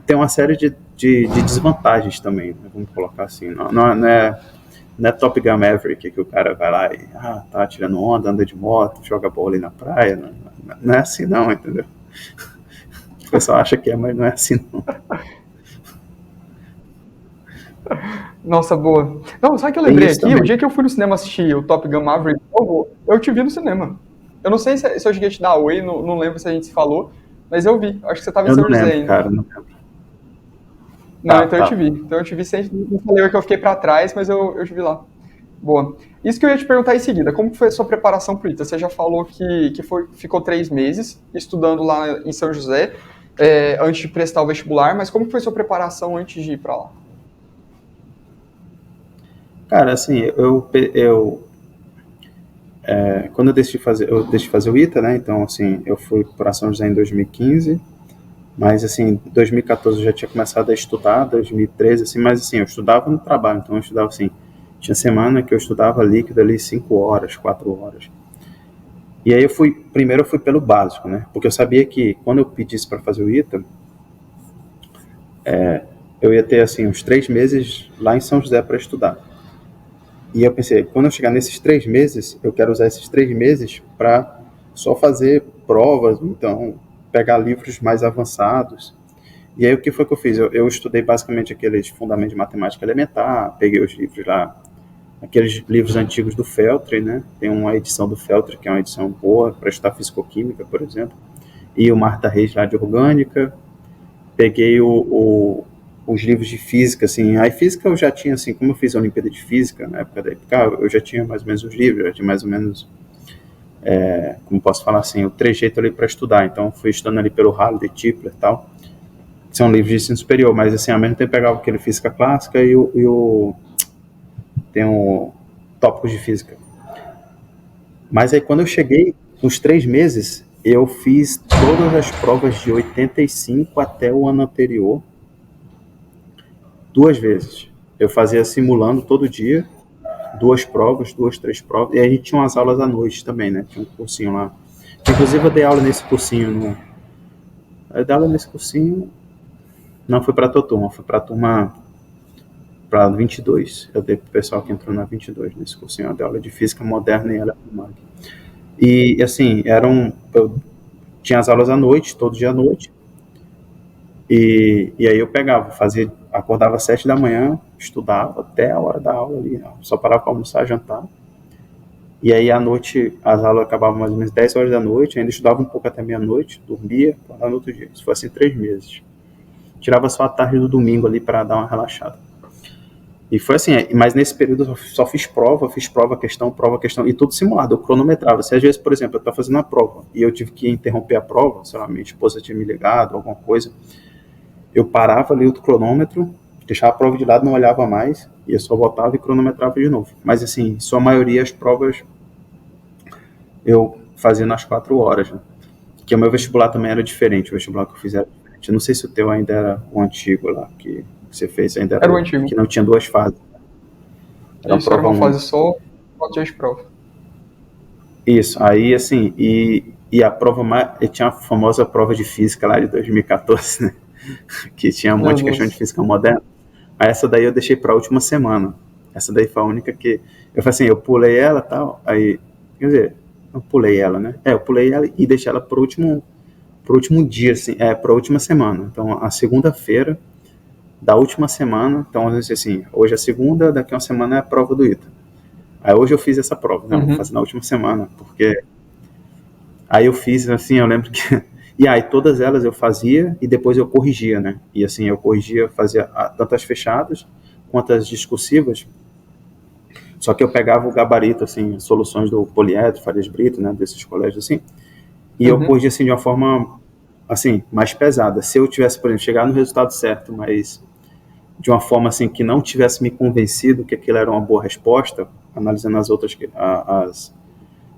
tem uma série de desvantagens também, né, vamos colocar assim, não é Top Gun Maverick que o cara vai lá e tá tirando onda, anda de moto, joga bola ali na praia, não é assim não, entendeu? O pessoal acha que é, mas não é assim não. Nossa, boa. Não, sabe o que eu Tem lembrei isso aqui? O também. dia que eu fui no cinema assistir o Top Gun Maverick, eu te vi no cinema. Eu não sei se eu cheguei a te dar oi, não lembro se a gente se falou, mas eu vi. Acho que você estava em Eu não São José lembro, ainda. cara, não lembro. Não, Tá, então eu te tá. vi. Então eu te vi sem. Não falei que eu fiquei pra trás, mas eu te vi lá. Boa. Isso que eu ia te perguntar em seguida, como que foi a sua preparação para o ITA? Você já falou ficou 3 meses estudando lá em São José, antes de prestar o vestibular, mas como que foi a sua preparação antes de ir para lá? Cara, assim, quando eu decidi fazer o ITA, né, então, assim, eu fui para São José em 2015, mas, assim, em 2014 eu já tinha começado a estudar, 2013, assim, mas, assim, eu estudava no trabalho, então eu estudava, assim, tinha semana que eu estudava líquido ali 5 horas, 4 horas. E aí primeiro eu fui pelo básico, né, porque eu sabia que quando eu pedisse para fazer o ITA, eu ia ter, assim, uns 3 meses lá em São José para estudar. E eu pensei, quando eu chegar nesses 3 meses, eu quero usar esses 3 meses para só fazer provas, então pegar livros mais avançados. E aí o que foi que eu fiz? Eu estudei basicamente aqueles fundamentos de matemática elementar, peguei os livros lá, aqueles livros antigos do Feltre, né? Tem uma edição do Feltre que é uma edição boa para estudar fisicoquímica, por exemplo, e o Marta Reis lá de orgânica. Peguei os livros de física, assim, aí física eu já tinha, assim, como eu fiz a Olimpíada de Física, na época da EPICA, eu já tinha mais ou menos os livros, já tinha mais ou menos, como posso falar assim, o trejeito ali para estudar, então fui estudando ali pelo Halliday, Tipler e tal, que são livros de ensino superior, mas assim, ao mesmo tempo pegava aquele Física Clássica tem o Tópicos de Física. Mas aí quando eu cheguei, uns 3 meses, eu fiz todas as provas de 85 até o ano anterior, 2 vezes. Eu fazia simulando todo dia, 2 provas, 2, 3 provas, e aí a gente tinha umas aulas à noite também, né? Tinha um cursinho lá. Inclusive eu dei aula nesse cursinho. Eu dei aula nesse cursinho, não foi para a tua turma, foi para a turma para 22. Eu dei pro pessoal que entrou na 22 nesse cursinho, eu dei aula de física moderna e eletromagnética. E assim, eu tinha as aulas à noite, todo dia à noite, e aí eu pegava, acordava às 7 da manhã, estudava até a hora da aula ali, só parava para almoçar, jantar. E aí à noite as aulas acabavam mais ou menos 10 horas da noite, ainda estudava um pouco até meia-noite, dormia, acordava no outro dia. Isso foi assim 3 meses. Tirava só a tarde do domingo ali para dar uma relaxada. E foi assim, mas nesse período eu só fiz prova, questão, e tudo simulado, eu cronometrava. Se às vezes, por exemplo, eu estava fazendo a prova e eu tive que interromper a prova, sei lá, minha esposa tinha me ligado, alguma coisa, eu parava ali o cronômetro, deixava a prova de lado, não olhava mais, e eu só voltava e cronometrava de novo. Mas assim, sua maioria as provas eu fazia nas 4 horas, né? Que o meu vestibular também era diferente, o vestibular que eu fiz era diferente. Eu não sei se o teu ainda era o antigo lá, que você fez, ainda era Era o o antigo. que não tinha 2 fases, era uma Isso era prova uma fase única. só, 4 dias de prova. Isso, aí assim, e a prova mais, e tinha a famosa prova de física lá de 2014, né? Que tinha um Meu monte de questão de Deus. física moderna. Aí essa daí eu deixei para a última semana. Essa daí foi a única que eu falei assim, eu pulei ela, tal, aí, quer dizer, eu pulei ela, né? Eu pulei ela e deixei ela pro último dia, assim, pra última semana. Então, a segunda-feira da última semana, então, vamos dizer assim, hoje é segunda, daqui a uma semana é a prova do ITA. Aí hoje eu fiz essa prova, né? Vou fazer na última semana, porque aí eu fiz, assim, eu lembro que... E aí todas elas eu fazia e depois eu corrigia, né? E assim, eu corrigia, fazia tanto as fechadas quanto as discursivas, só que eu pegava o gabarito, assim, soluções do Poliedro, Farias Brito, né? Desses colégios, assim, e eu corrigia, assim, de uma forma, assim, mais pesada. Se eu tivesse, por exemplo, chegar no resultado certo, mas de uma forma, assim, que não tivesse me convencido que aquilo era uma boa resposta, analisando as outras,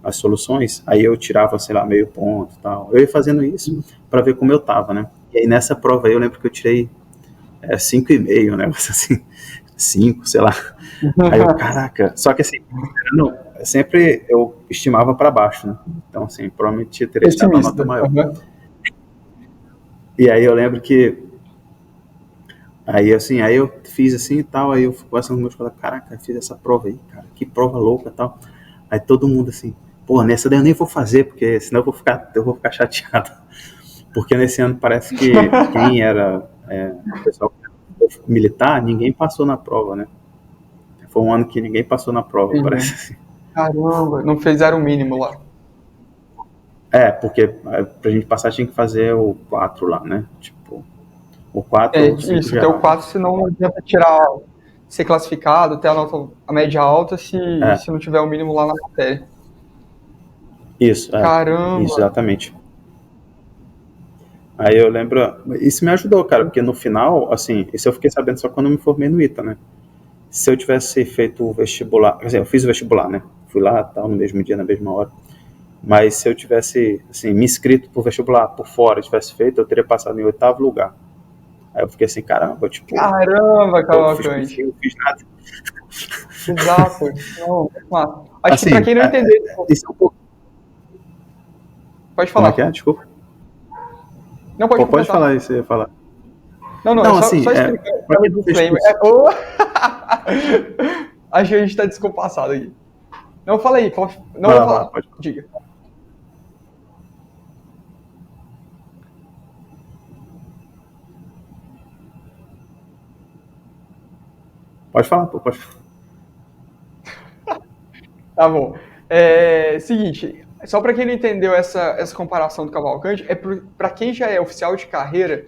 as soluções, aí eu tirava, sei lá, meio ponto e tal. Eu ia fazendo isso para ver como eu tava, né? E aí nessa prova aí eu lembro que eu tirei 5,5, né? Assim, 5, sei lá. Aí eu, caraca, só que assim, não, sempre eu estimava para baixo, né? Então, assim, provavelmente teria tirado uma nota maior. E aí eu lembro que aí assim, aí eu fiz assim e tal, aí eu fui conversando com meus colegas, caraca, eu fiz essa prova aí, cara, que prova louca e tal. Aí todo mundo assim, pô, nessa daí eu nem vou fazer, porque senão eu vou ficar chateado. Porque nesse ano parece que quem era o pessoal militar, ninguém passou na prova, né? Foi um ano que ninguém passou na prova, parece assim. Caramba, não fizeram o mínimo lá. Porque pra gente passar tinha que fazer o 4 lá, né? Tipo, o 4 ou o 5 isso, geral. ter o 4, senão não adianta tirar, ser classificado, ter a média alta se não tiver o mínimo lá na matéria. Isso, Caramba! Isso, exatamente. Aí eu lembro, isso me ajudou, cara, porque no final, assim, isso eu fiquei sabendo só quando eu me formei no ITA, né? Se eu tivesse feito o vestibular, quer dizer, eu fiz o vestibular, né? Fui lá, tal, no mesmo dia, na mesma hora. Mas se eu tivesse, assim, me inscrito pro vestibular por fora, tivesse feito, eu teria passado em 8º lugar. Aí eu fiquei assim, caramba, tipo... Caramba, Cavalcante. Eu fiz nada. Exato. Não, acho assim, que pra quem não entender... Isso é um pouco... Pode Como falar. é que é? Desculpa. Não, pode falar isso, eu ia falar. Não, assim, só explicando o disclaimer. Acho que a gente tá descompassado aqui. Não, fala aí. Não vou falar. Pode. Diga. Pode falar, pô, pode. Tá bom. Seguinte, só para quem não entendeu essa comparação do Cavalcante, para quem já é oficial de carreira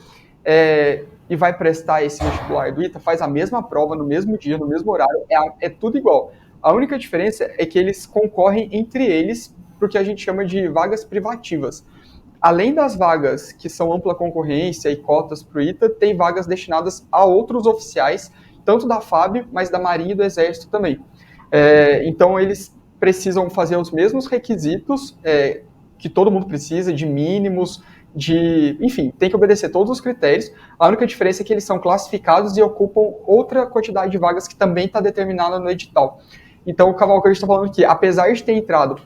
e vai prestar esse vestibular do ITA, faz a mesma prova no mesmo dia, no mesmo horário, é tudo igual. A única diferença é que eles concorrem entre eles para o que a gente chama de vagas privativas. Além das vagas que são ampla concorrência e cotas para o ITA, tem vagas destinadas a outros oficiais, tanto da FAB, mas da Marinha e do Exército também. Então, eles precisam fazer os mesmos requisitos que todo mundo precisa, de mínimos, enfim, tem que obedecer todos os critérios. A única diferença é que eles são classificados e ocupam outra quantidade de vagas que também está determinada no edital. Então, o Cavalcante está falando que, apesar de ter entrado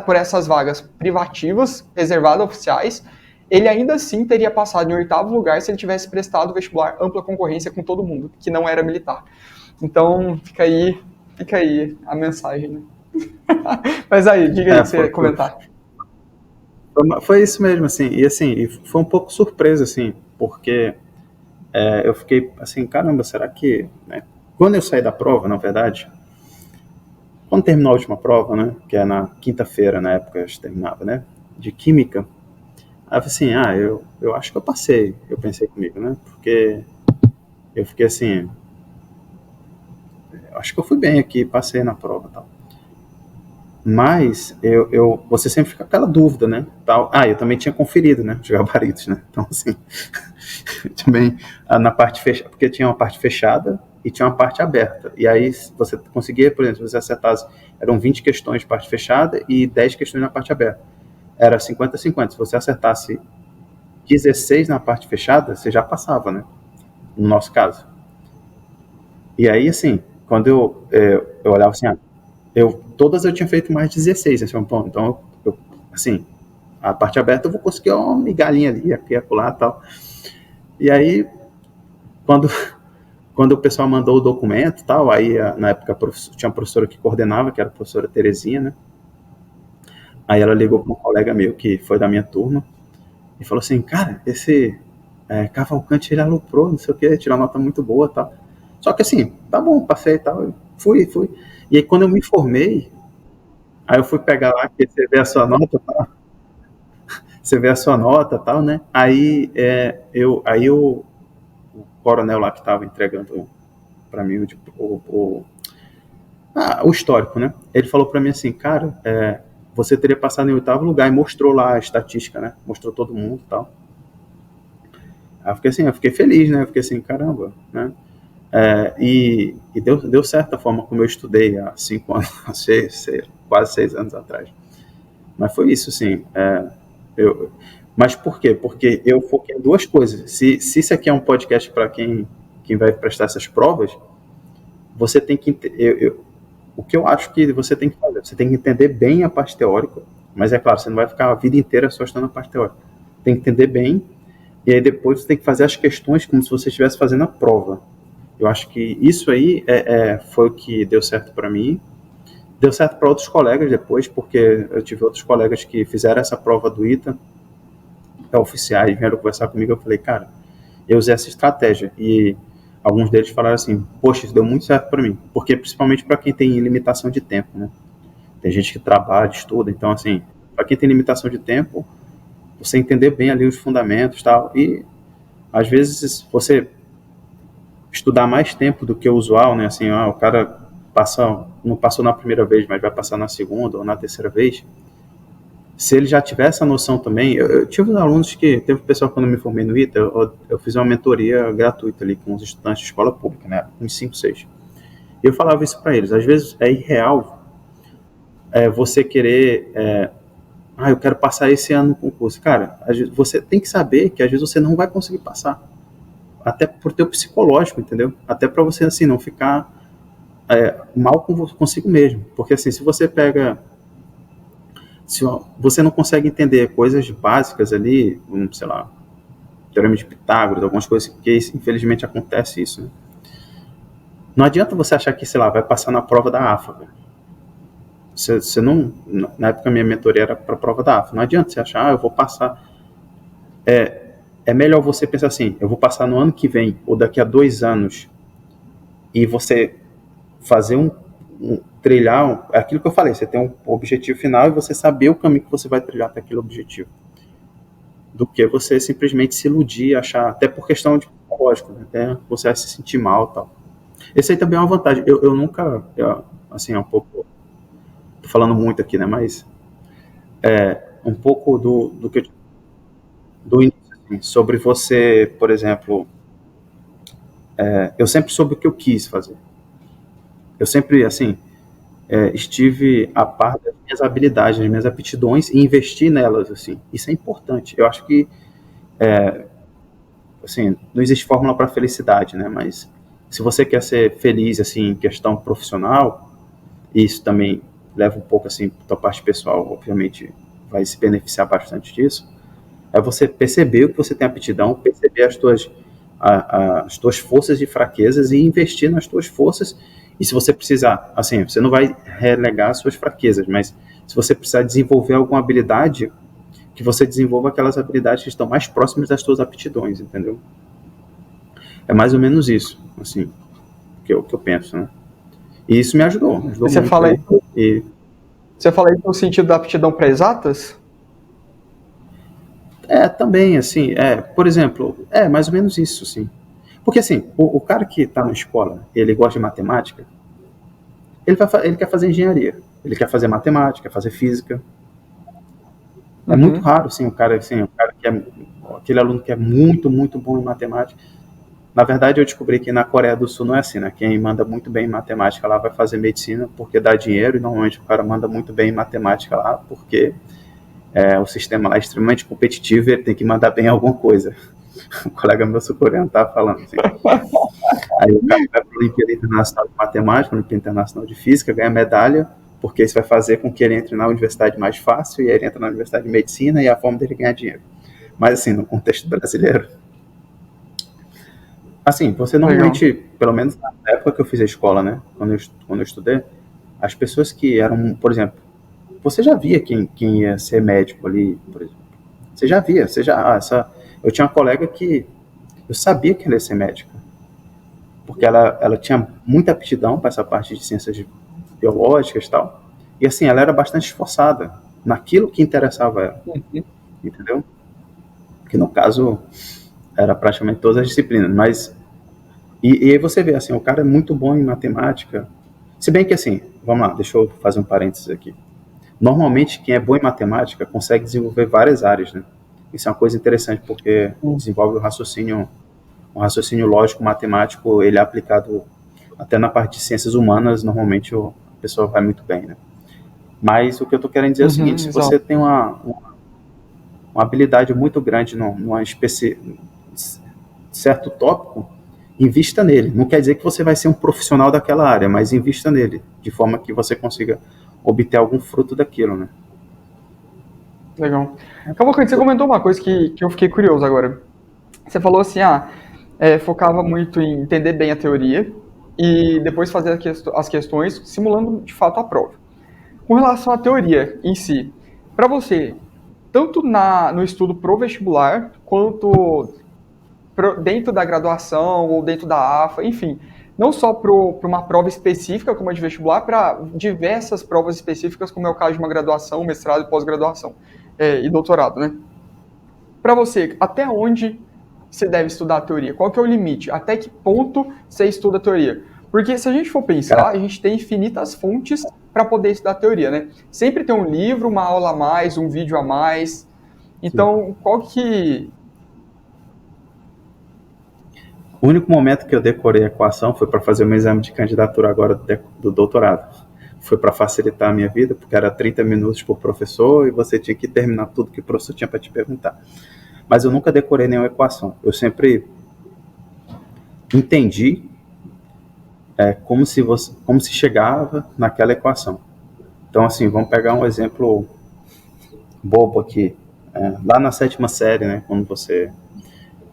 por essas vagas privativas, reservadas a oficiais, ele ainda assim teria passado em 8º lugar se ele tivesse prestado o vestibular ampla concorrência com todo mundo, que não era militar. Então, fica aí a mensagem, né? Mas aí, diga aí que você ia comentar. Foi isso mesmo, assim, e foi um pouco surpresa, assim, porque eu fiquei assim, caramba, será que... Né? Quando eu saí da prova, na verdade, quando terminou a última prova, né, que é na quinta-feira, na época eu terminava, né, de Química, aí eu falei assim, eu acho que eu passei, eu pensei comigo, né, porque eu fiquei assim, eu acho que eu fui bem aqui, passei na prova e tal. Mas você sempre fica com aquela dúvida, né? Tal. Eu também tinha conferido, né? Os gabaritos, né? Então, assim, também na parte fechada, porque tinha uma parte fechada e tinha uma parte aberta. E aí você conseguia, por exemplo, se você acertasse, eram 20 questões de parte fechada e 10 questões na parte aberta. Era 50-50. Se você acertasse 16 na parte fechada, você já passava, né? No nosso caso. E aí, assim, quando eu olhava assim, todas eu tinha feito mais de 16, assim, então, assim, a parte aberta eu vou conseguir uma migalhinha ali, aqui, acolá e tal. E aí, quando o pessoal mandou o documento e tal, aí na época tinha uma professora que coordenava, que era a professora Terezinha, né? Aí ela ligou para um colega meu que foi da minha turma e falou assim, cara, esse Cavalcante ele aloprou, não sei o que, tirou uma nota muito boa e tal. Só que assim, tá bom, passei e tal, eu fui. E aí quando eu me formei, aí eu fui pegar lá, que você vê a sua nota, tá? Você vê a sua nota e tal, né? O coronel lá que estava entregando para mim o histórico, né? Ele falou para mim assim, cara, você teria passado em 8º lugar, e mostrou lá a estatística, né? Mostrou todo mundo e tal. Aí eu fiquei feliz, né? Eu fiquei assim, caramba, né? E deu certo a forma como eu estudei há 5 anos, quase 6 anos atrás. Mas foi isso, assim. Mas por quê? Porque eu foquei em duas coisas. Se isso aqui é um podcast para quem vai prestar essas provas, você tem que. O que eu acho que você tem que fazer? Você tem que entender bem a parte teórica, mas é claro, você não vai ficar a vida inteira só estudando a parte teórica. Tem que entender bem, e aí depois você tem que fazer as questões como se você estivesse fazendo a prova. Eu acho que isso aí foi o que deu certo para mim. Deu certo para outros colegas depois, porque eu tive outros colegas que fizeram essa prova do ITA, oficiais, vieram conversar comigo. Eu falei, cara, eu usei essa estratégia. E alguns deles falaram assim, poxa, isso deu muito certo para mim. Porque principalmente para quem tem limitação de tempo, né? Tem gente que trabalha, estuda, então assim, para quem tem limitação de tempo, você entender bem ali os fundamentos e tal. E às vezes você estudar mais tempo do que o usual, né? Assim, o cara não passou na primeira vez, mas vai passar na segunda ou na terceira vez. Se ele já tiver essa noção também, eu tive alunos teve pessoal quando eu me formei no ITA, eu fiz uma mentoria gratuita ali com os estudantes de escola pública, né? Uns 5, 6. E eu falava isso para eles, às vezes é irreal você querer, eu quero passar esse ano no concurso. Cara, você tem que saber que às vezes você não vai conseguir passar. Até por teu psicológico, entendeu? Até para você, assim, não ficar mal consigo mesmo. Porque, assim, se você não consegue entender coisas básicas ali, sei lá, teorema de Pitágoras, algumas coisas que, infelizmente, acontece isso, né? Não adianta você achar que, sei lá, vai passar na prova da AFA, velho. Você não... Na época, minha mentoria era para a prova da AFA. Não adianta você achar, eu vou passar... É melhor você pensar assim, eu vou passar no ano que vem, ou daqui a 2 anos, e você fazer trilhar aquilo que eu falei, você tem um objetivo final e você saber o caminho que você vai trilhar para aquele objetivo, do que você simplesmente se iludir, achar, até por questão de psicológico, né? Até você vai se sentir mal e tal. Esse aí também é uma vantagem. Eu nunca, assim, um pouco, tô falando muito aqui, né, mas um pouco do início, assim, sobre você, por exemplo, eu sempre soube o que eu quis fazer. Eu sempre, assim, estive a par das minhas habilidades, das minhas aptidões e investi nelas, assim. Isso é importante. Eu acho que, assim, não existe fórmula para felicidade, né? Mas se você quer ser feliz, assim, em questão profissional, e isso também leva um pouco, assim, para a parte pessoal, obviamente, vai se beneficiar bastante disso, é você perceber o que você tem aptidão, perceber as tuas forças e fraquezas e investir nas tuas forças. E se você precisar, assim, você não vai relegar as suas fraquezas, mas se você precisar desenvolver alguma habilidade, que você desenvolva aquelas habilidades que estão mais próximas das suas aptidões, entendeu? É mais ou menos isso, assim, que eu penso, né? E isso me ajudou Você muito. fala aí, E, você fala aí no sentido da aptidão para exatas? também, assim, por exemplo, mais ou menos isso, assim. Porque, assim, o cara que está na escola, ele gosta de matemática, ele quer fazer engenharia, ele quer fazer matemática, quer fazer física. É muito raro, assim, o cara que aquele aluno que é muito, muito bom em matemática. Na verdade, eu descobri que na Coreia do Sul não é assim, né? Quem manda muito bem em matemática lá vai fazer medicina porque dá dinheiro, e normalmente o cara manda muito bem em matemática lá porque o sistema lá é extremamente competitivo e ele tem que mandar bem em alguma coisa. O colega meu sul-coreano estava falando assim. Aí o cara vai para a Olimpíada Internacional de Matemática, Olimpíada Internacional de Física, ganha medalha, porque isso vai fazer com que ele entre na universidade mais fácil, e aí ele entra na universidade de Medicina, e é a forma dele ganhar dinheiro. Mas assim, no contexto brasileiro, assim, você normalmente, Legal. pelo menos na época que eu fiz a escola, né, quando eu estudei, as pessoas que eram, por exemplo, você já via quem ia ser médico ali, por exemplo. Você já via, eu tinha uma colega que eu sabia que ela ia ser médica, porque ela tinha muita aptidão para essa parte de ciências biológicas e tal, e assim, ela era bastante esforçada naquilo que interessava ela, entendeu? Que no caso era praticamente todas as disciplinas, mas e aí você vê assim, o cara é muito bom em matemática, se bem que assim, vamos lá, deixa eu fazer um parênteses aqui. Normalmente quem é bom em matemática consegue desenvolver várias áreas, né? Isso é uma coisa interessante porque desenvolve um raciocínio lógico matemático, ele é aplicado até na parte de ciências humanas, normalmente a pessoa vai muito bem, né? Mas o que eu estou querendo dizer é o seguinte, se você tem uma habilidade muito grande numa certo tópico, invista nele. Não quer dizer que você vai ser um profissional daquela área, mas invista nele, de forma que você consiga obter algum fruto daquilo, né? Legal. Cavalcante, você comentou uma coisa que eu fiquei curioso agora. Você falou assim, focava muito em entender bem a teoria e depois fazer as questões simulando de fato a prova. Com relação à teoria em si, para você, tanto no estudo pro vestibular, quanto dentro da graduação ou dentro da AFA, enfim, não só para uma prova específica como a de vestibular, para diversas provas específicas, como é o caso de uma graduação, mestrado e pós-graduação e doutorado, né? Para você, até onde você deve estudar a teoria? Qual que é o limite? Até que ponto você estuda a teoria? Porque se a gente for pensar, a gente tem infinitas fontes para poder estudar a teoria, né? Sempre tem um livro, uma aula a mais, um vídeo a mais. Então, qual que... O único momento que eu decorei a equação foi para fazer o meu exame de candidatura agora do doutorado. Foi para facilitar a minha vida, porque era 30 minutos por professor e você tinha que terminar tudo que o professor tinha para te perguntar. Mas eu nunca decorei nenhuma equação. Eu sempre entendi como se chegava naquela equação. Então, assim, vamos pegar um exemplo bobo aqui. Lá na 7ª série, né, quando você...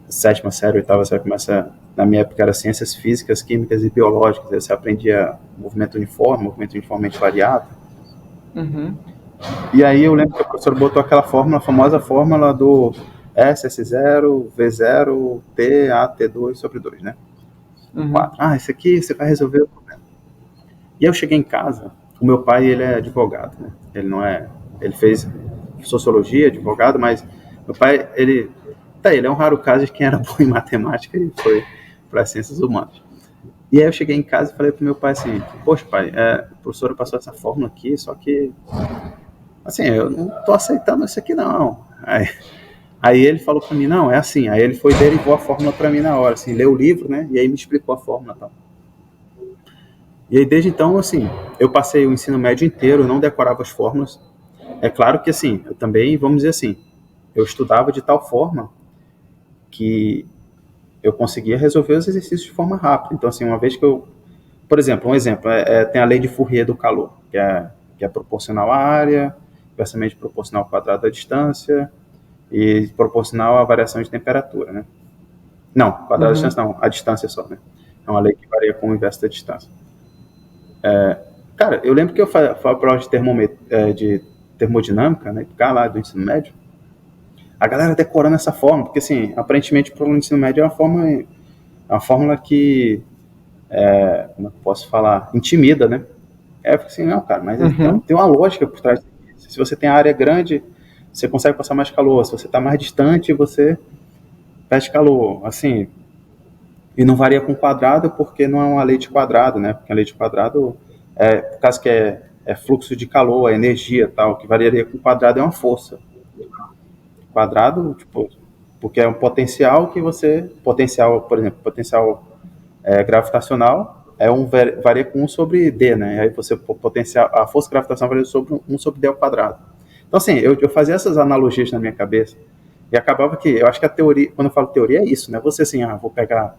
7ª série, 8ª série começa... Na minha época era ciências físicas, químicas e biológicas. Aí você aprendia movimento uniformemente variado. Uhum. E aí eu lembro que o professor botou aquela fórmula, a famosa fórmula do SS0, V0, T, A, T2 sobre 2, né? 4. Esse aqui você vai resolver o problema. E aí eu cheguei em casa, o meu pai, ele é advogado, né? Ele fez sociologia, advogado, mas meu pai, ele é um raro caso de quem era bom em matemática e foi para ciências humanas. E aí eu cheguei em casa e falei pro meu pai assim, poxa pai, o professor passou essa fórmula aqui, só que assim, eu não tô aceitando isso aqui não. Aí ele falou para mim, não, é assim. Aí ele foi e derivou a fórmula para mim na hora, assim, leu o livro, né, e aí me explicou a fórmula e tal. E aí desde então, assim, eu passei o ensino médio inteiro, eu não decorava as fórmulas. É claro que assim, eu também, vamos dizer assim, eu estudava de tal forma que eu conseguia resolver os exercícios de forma rápida. Então, assim, uma vez que por exemplo, tem a lei de Fourier do calor, que é proporcional à área, inversamente proporcional ao quadrado da distância e proporcional à variação de temperatura, né? Não, quadrado da distância não, a distância só, né? É uma lei que varia com o inverso da distância. Cara, eu lembro que eu falo prova de termodinâmica, né? Lá do ensino médio, a galera decorando essa fórmula, porque assim, aparentemente o problema do ensino médio é uma fórmula que, como eu posso falar, intimida, né? Porque assim, não, cara, mas tem uma lógica por trás disso. Se você tem a área grande, você consegue passar mais calor. Se você está mais distante, você perde calor. Assim, e não varia com quadrado, porque não é uma lei de quadrado, né? Porque a lei de quadrado, por causa que é fluxo de calor, é energia tal, que variaria com quadrado é uma força. Quadrado, tipo, porque é um potencial que por exemplo, potencial gravitacional varia com 1 sobre D, né? Aí a força gravitacional varia sobre 1 sobre D ao quadrado. Então, assim, eu fazia essas analogias na minha cabeça e acabava que, eu acho que a teoria, quando eu falo teoria, é isso, né? Você assim, vou pegar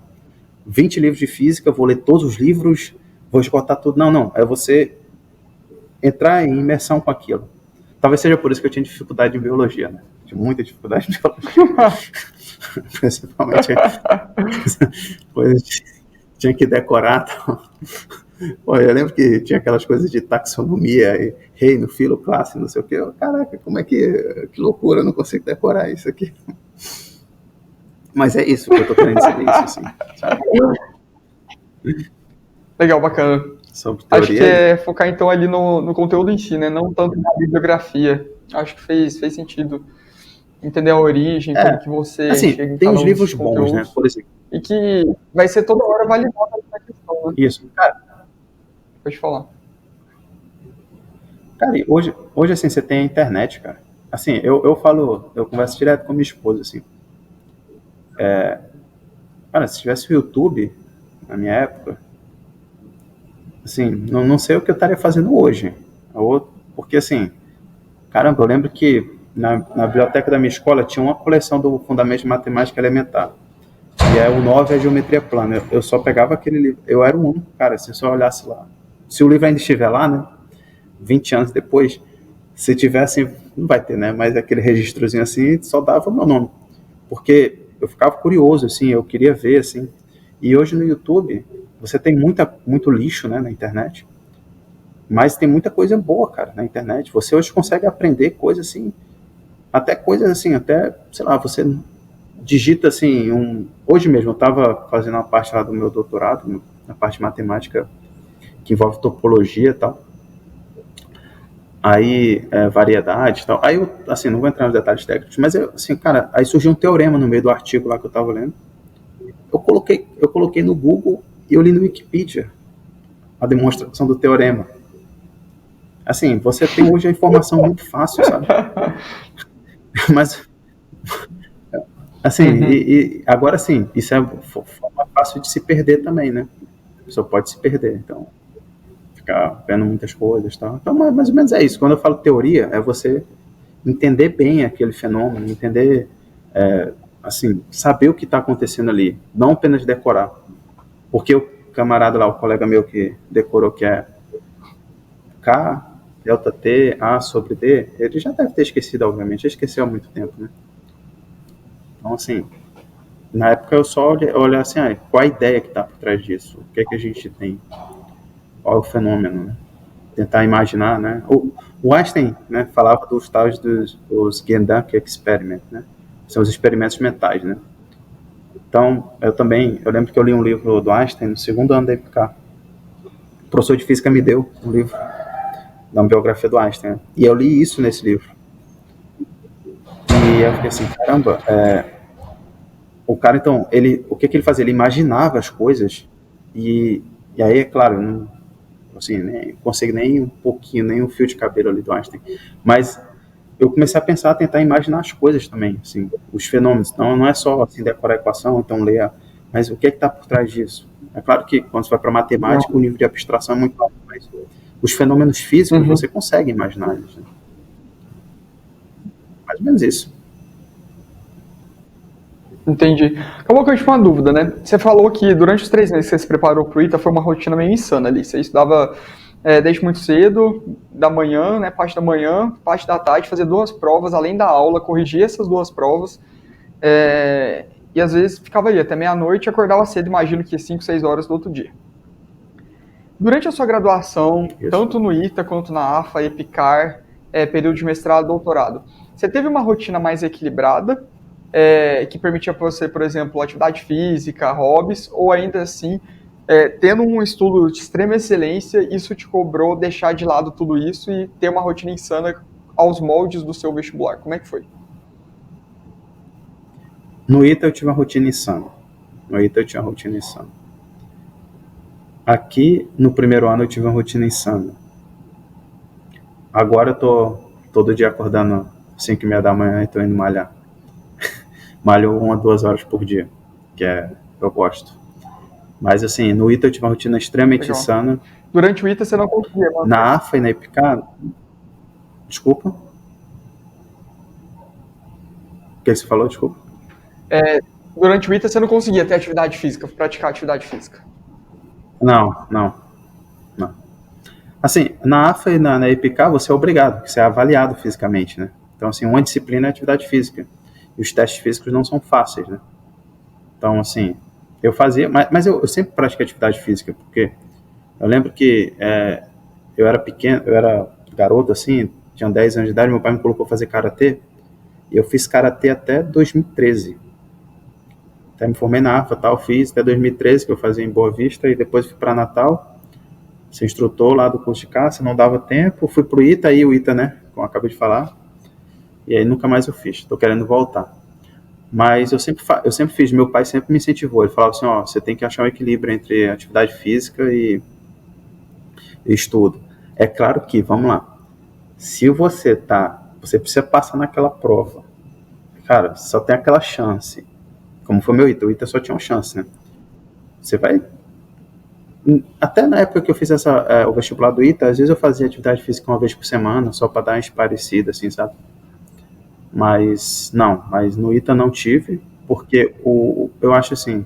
20 livros de física, vou ler todos os livros, vou esgotar tudo. Não, é você entrar em imersão com aquilo. Talvez seja por isso que eu tinha dificuldade em biologia, né? Tinha muita dificuldade em biologia. Principalmente coisas tinha que decorar. Tal. Pô, eu lembro que tinha aquelas coisas de taxonomia, reino, filo, classe, não sei o quê. Caraca, como é que loucura, eu não consigo decorar isso aqui. Mas é isso que eu tô querendo dizer, isso, assim, sabe? Legal, bacana. Sobre Acho que teoria. é focar então ali no conteúdo em si, né? Não tanto na bibliografia. Acho que fez sentido entender a origem, como É, que você assim, chega em tem cada uns um desses livros bons, né? conteúdos. Por exemplo, E que vai ser toda hora validada essa questão, né? isso. Pode falar. Cara, e hoje, assim, você tem a internet, cara. Assim, eu falo, eu converso direto com minha esposa, assim. Cara, se tivesse o YouTube, na minha época, assim, não sei o que eu estaria fazendo hoje. Porque, assim, caramba, eu lembro que na biblioteca da minha escola tinha uma coleção do Fundamentos de Matemática Elementar. E é o 9 é a geometria plana. Eu só pegava aquele livro. Eu era o único, cara, se eu só olhasse lá. Se o livro ainda estiver lá, né? 20 anos depois, se tivesse, não vai ter, né? Mas aquele registrozinho assim, só dava o meu nome. Porque eu ficava curioso, assim, eu queria ver, assim. E hoje no YouTube, você tem muito lixo, né, na internet. Mas tem muita coisa boa, cara, na internet. Você hoje consegue aprender coisas assim, até coisas assim, até, sei lá, você digita assim, hoje mesmo eu estava fazendo uma parte lá do meu doutorado, na parte de matemática, que envolve topologia e tal. Aí, variedade e tal. Aí eu, assim, não vou entrar nos detalhes técnicos, mas eu, assim, cara, aí surgiu um teorema no meio do artigo lá que eu estava lendo. Eu coloquei no Google e eu li no Wikipedia a demonstração do teorema. Assim, você tem hoje a informação muito fácil, sabe? Mas, assim, Uhum. agora sim, isso é forma fácil de se perder também, né? A pessoa pode se perder, então, ficar vendo muitas coisas e tal. Então, mais ou menos é isso. Quando eu falo teoria, é você entender bem aquele fenômeno, entender, assim, saber o que está acontecendo ali, não apenas decorar. Porque o camarada lá, o colega meu que decorou que é K, delta T, A sobre D, ele já deve ter esquecido, obviamente, já esqueceu há muito tempo, né? Então, assim, na época eu só olhei assim, qual a ideia que está por trás disso? O que é que a gente tem? Qual é o fenômeno, né? Tentar imaginar, né? O Einstein, né, falava dos tais dos Gedanken Experiment, né? São os experimentos mentais, né? Então, eu lembro que eu li um livro do Einstein no segundo ano da EPK. O professor de física me deu um livro da biografia do Einstein, né? E eu li isso nesse livro. E eu fiquei assim, caramba, o cara, então, o que ele fazia? Ele imaginava as coisas e aí, é claro, eu não, assim, nem consigo nem um pouquinho, nem um fio de cabelo ali do Einstein, mas eu comecei a pensar, a tentar imaginar as coisas também, assim, os fenômenos. Então, não é só assim decorar a equação, então ler, mas o que é que está por trás disso? É claro que quando você vai para matemática, o nível de abstração é muito alto, mas os fenômenos físicos Uhum. você consegue imaginar eles, né? Mais ou menos isso. Entendi. Acabou que eu tive uma dúvida, né? Você falou que durante os 3 meses que você se preparou para o ITA foi uma rotina meio insana ali. Você estudava desde muito cedo, da manhã, né? Parte da manhã, parte da tarde, fazer 2 provas, além da aula, corrigir essas 2 provas. E às vezes ficava ali até meia-noite e acordava cedo, imagino que 5, 6 horas do outro dia. Durante a sua graduação, Isso. tanto no ITA quanto na AFA, EPICAR, período de mestrado, doutorado, você teve uma rotina mais equilibrada, que permitia para você, por exemplo, atividade física, hobbies, ou ainda assim, tendo um estudo de extrema excelência, isso te cobrou deixar de lado tudo isso e ter uma rotina insana aos moldes do seu vestibular? Como é que foi? No ITA eu tive uma rotina insana. No ITA eu tinha uma rotina insana. Aqui, no primeiro ano, eu tive uma rotina insana. Agora eu tô todo dia acordando 5:30 da manhã e tô indo malhar. Malho 1 a 2 horas por dia, eu gosto. Mas assim, no ITA eu tive uma rotina extremamente Legal. insana. Durante o ITA você não conseguia manter. Na AFA e na EPICA, desculpa, o que você falou, desculpa? Durante o ITA você não conseguia ter atividade física, praticar atividade física. Não, não, não. Assim, na AFA e na EPICA você é obrigado, você é avaliado fisicamente, né? Então, assim, uma disciplina é atividade física. E os testes físicos não são fáceis, né? Então, assim, eu fazia, mas eu sempre pratiquei atividade física, porque Eu lembro que eu era pequeno, eu era garoto, assim, tinha 10 anos de idade, meu pai me colocou a fazer karatê, e eu fiz karatê até 2013. Até me formei na AFA, tal, fiz até 2013, que eu fazia em Boa Vista, e depois fui para Natal, ser instrutor lá do curso de caça, não dava tempo, fui pro ITA, aí o ITA, né, como eu acabei de falar, e aí nunca mais eu fiz, tô querendo voltar. Mas eu sempre fiz, meu pai sempre me incentivou, ele falava assim, ó, você tem que achar um equilíbrio entre atividade física e estudo. É claro que, vamos lá, se você precisa passar naquela prova, cara, só tem aquela chance, como foi meu ITA, o ITA só tinha uma chance, né? Você vai, até na época que eu fiz o vestibular do ITA, às vezes eu fazia atividade física uma vez por semana, só para dar uma esparecida, assim, sabe? Mas no ITA não tive, porque eu acho assim,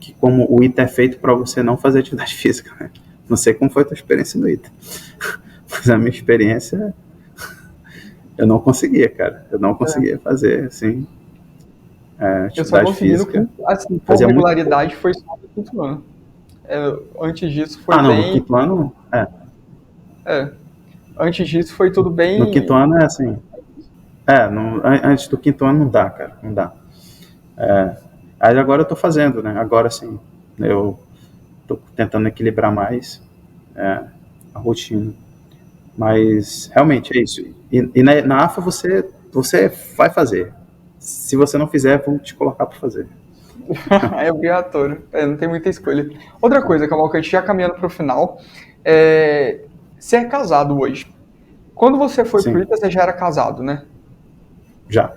que como o ITA é feito para você não fazer atividade física, né? Não sei como foi a tua experiência no ITA, mas a minha experiência, eu não conseguia, cara. Eu não conseguia fazer, assim, Eu só atividade consegui no física. quinto, assim, com Fazia muito pouco. regularidade foi só no quinto ano. Antes disso foi Ah, não, no bem. quinto ano, É, antes disso foi tudo no quinto bem. ano é assim, antes do quinto ano não dá, cara, não dá. Aí agora eu tô fazendo, né? Agora sim, eu tô tentando equilibrar mais a rotina. Mas realmente é isso. E na AFA você vai fazer. Se você não fizer, vão te colocar para fazer. É obrigatório. Não tem muita escolha. Outra coisa, Cavalcante, já caminhando para o final. Você é casado hoje. Quando você foi pro Sim, ITA, você já era casado, né? já.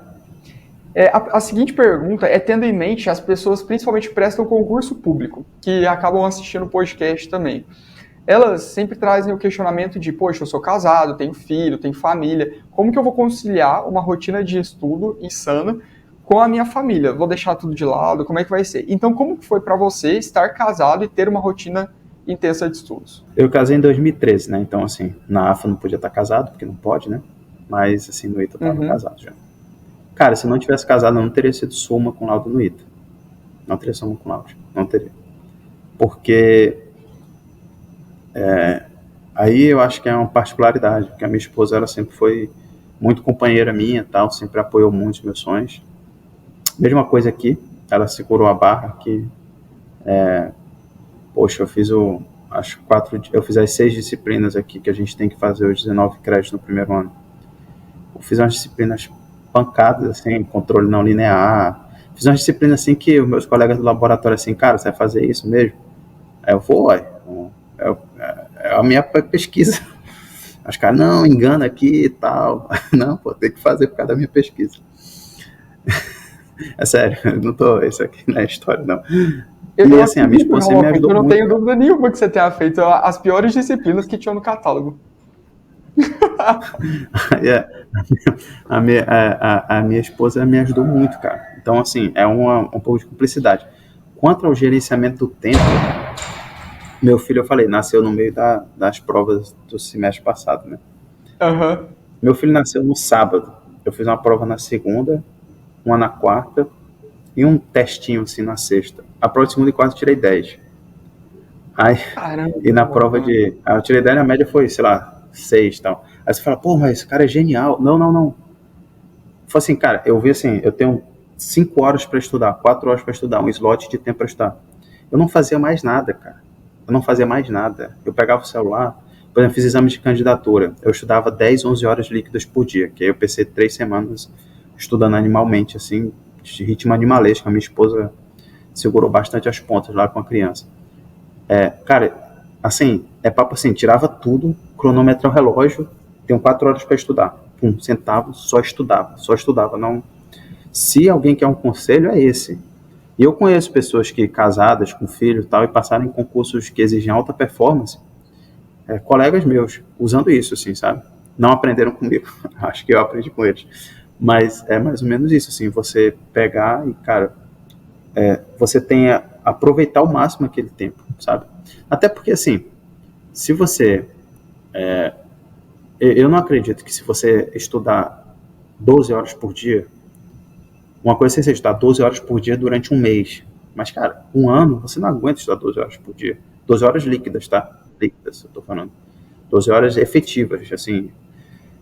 A seguinte pergunta é tendo em mente as pessoas principalmente que prestam concurso público, que acabam assistindo o podcast também. Elas sempre trazem o questionamento de, poxa, eu sou casado, tenho filho, tenho família, como que eu vou conciliar uma rotina de estudo insana com a minha família? Vou deixar tudo de lado, como é que vai ser? Então, como que foi para você estar casado e ter uma rotina intensa de estudos? Eu casei em 2013, né? Então, assim, na AFA não podia estar casado, porque não pode, né? Mas, assim, no ITA eu estava Uhum. casado já. Cara, se não tivesse casado, eu não teria sido suma com laudo no ITA. Não teria suma com laudo. Não teria. Porque aí eu acho que é uma particularidade, porque a minha esposa, ela sempre foi muito companheira minha, tal, sempre apoiou muito os meus sonhos. Mesma coisa aqui, ela segurou a barra que, poxa, eu fiz as 6 disciplinas aqui que a gente tem que fazer, os 19 créditos no primeiro ano. Eu fiz umas disciplinas pancadas, assim, controle não linear. Fiz umas disciplinas assim que os meus colegas do laboratório, assim, cara, você vai fazer isso mesmo? Aí eu vou, é a minha pesquisa. Os caras, não, engana aqui e tal. Não, pô, tem que fazer por causa da minha pesquisa. É sério, isso aqui não é história, não. Eu E assim, a minha acredito, esposa me realmente, ajudou eu não muito, tenho cara. dúvida nenhuma que você tenha feito as piores disciplinas que tinham no catálogo. A minha esposa me ajudou muito, cara. Então, assim, um pouco de cumplicidade. Quanto ao gerenciamento do tempo, meu filho, eu falei, nasceu no meio das provas do semestre passado, né? Aham. Meu filho nasceu no sábado. Eu fiz uma prova na segunda, uma na quarta e um testinho, assim, na sexta. A prova de segunda e quarta eu tirei 10. Aí, Caramba, e na prova mano. eu tirei 10, a média foi, sei lá, 6 e tal. Aí você fala, pô, mas esse cara é genial. Não, não, não. Foi assim, cara, eu vi assim, eu tenho 5 horas para estudar, 4 horas para estudar, um slot de tempo para estudar. Eu não fazia mais nada, cara. Eu não fazia mais nada. Eu pegava o celular, por exemplo, fiz exame de candidatura. Eu estudava 10, 11 horas líquidas por dia, que aí eu pensei 3 semanas estudando animalmente, assim, de ritmo animalesco. A minha esposa segurou bastante as pontas lá com a criança. Cara, assim, papo assim, tirava tudo, cronometrava o relógio, tenho 4 horas para estudar. Pum, sentava, só estudava. Não. Se alguém quer um conselho, é esse. E eu conheço pessoas que casadas, com filho e tal, e passaram em concursos que exigem alta performance, colegas meus, usando isso, assim, sabe? Não aprenderam comigo, acho que eu aprendi com eles. Mas é mais ou menos isso, assim, você pegar e, cara, você tenha aproveitar ao máximo aquele tempo, sabe? Até porque, assim, se você... eu não acredito que se você estudar 12 horas por dia, uma coisa é você estudar 12 horas por dia durante um mês, mas, cara, um ano, você não aguenta estudar 12 horas por dia. 12 horas líquidas, tá? líquidas, eu tô falando. 12 horas efetivas, assim.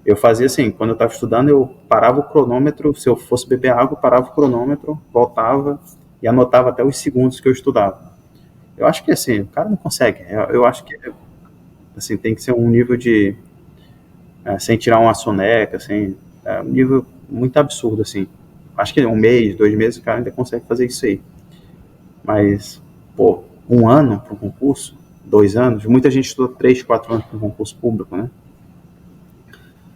Eu fazia assim, quando eu estava estudando, eu parava o cronômetro, se eu fosse beber água, eu parava o cronômetro, voltava e anotava até os segundos que eu estudava. Eu acho que assim, o cara não consegue. Eu acho que assim, tem que ser um nível de sem tirar uma soneca, assim, um nível muito absurdo, assim. Acho que um mês, 2 meses, o cara ainda consegue fazer isso aí. Mas, pô, um ano para um concurso, 2 anos, muita gente estuda 3, 4 anos para um concurso público, né?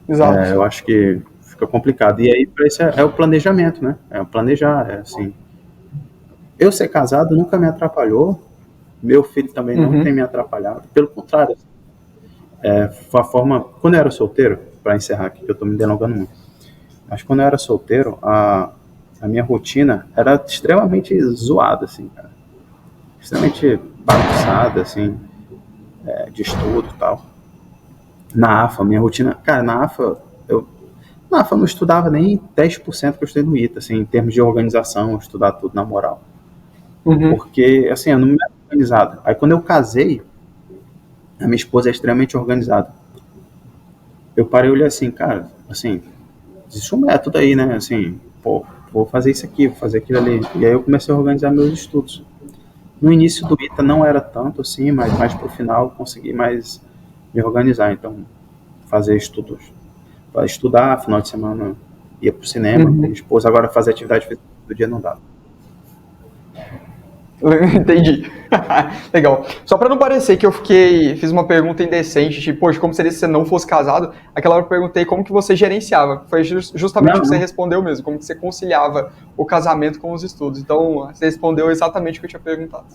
Exato. Eu acho que fica complicado. E aí, para isso é o planejamento, né? É o planejar, assim. Eu ser casado nunca me atrapalhou, meu filho também não tem Uhum. me atrapalhado, pelo contrário. Foi a forma. Quando eu era solteiro, para encerrar aqui, que eu estou me delongando muito, mas quando eu era solteiro, a minha rotina era extremamente zoada, assim, cara. Extremamente bagunçada, assim, de estudo e tal. Na AFA, minha rotina. Cara, na AFA eu não estudava nem 10% que eu estudei no ITA, assim, em termos de organização, estudar tudo na moral. Uhum. Porque, assim, eu não me era organizado. Aí quando eu casei, a minha esposa é extremamente organizada. Eu parei e olhei assim, cara, assim, existe um método aí, né? Assim, pô, vou fazer isso aqui, vou fazer aquilo ali. E aí eu comecei a organizar meus estudos. No início do ITA não era tanto assim, mas mais pro final eu consegui mais me organizar. Então, fazer estudos, para estudar, final de semana ia pro cinema com minha Uhum. esposa. Agora fazer atividade física do dia não dá. Entendi. Legal. Só pra não parecer que fiz uma pergunta indecente, tipo, poxa, como seria se você não fosse casado? Aquela hora eu perguntei como que você gerenciava. Foi justamente o Não, que você não. respondeu mesmo, como que você conciliava o casamento com os estudos. Então, você respondeu exatamente o que eu tinha perguntado.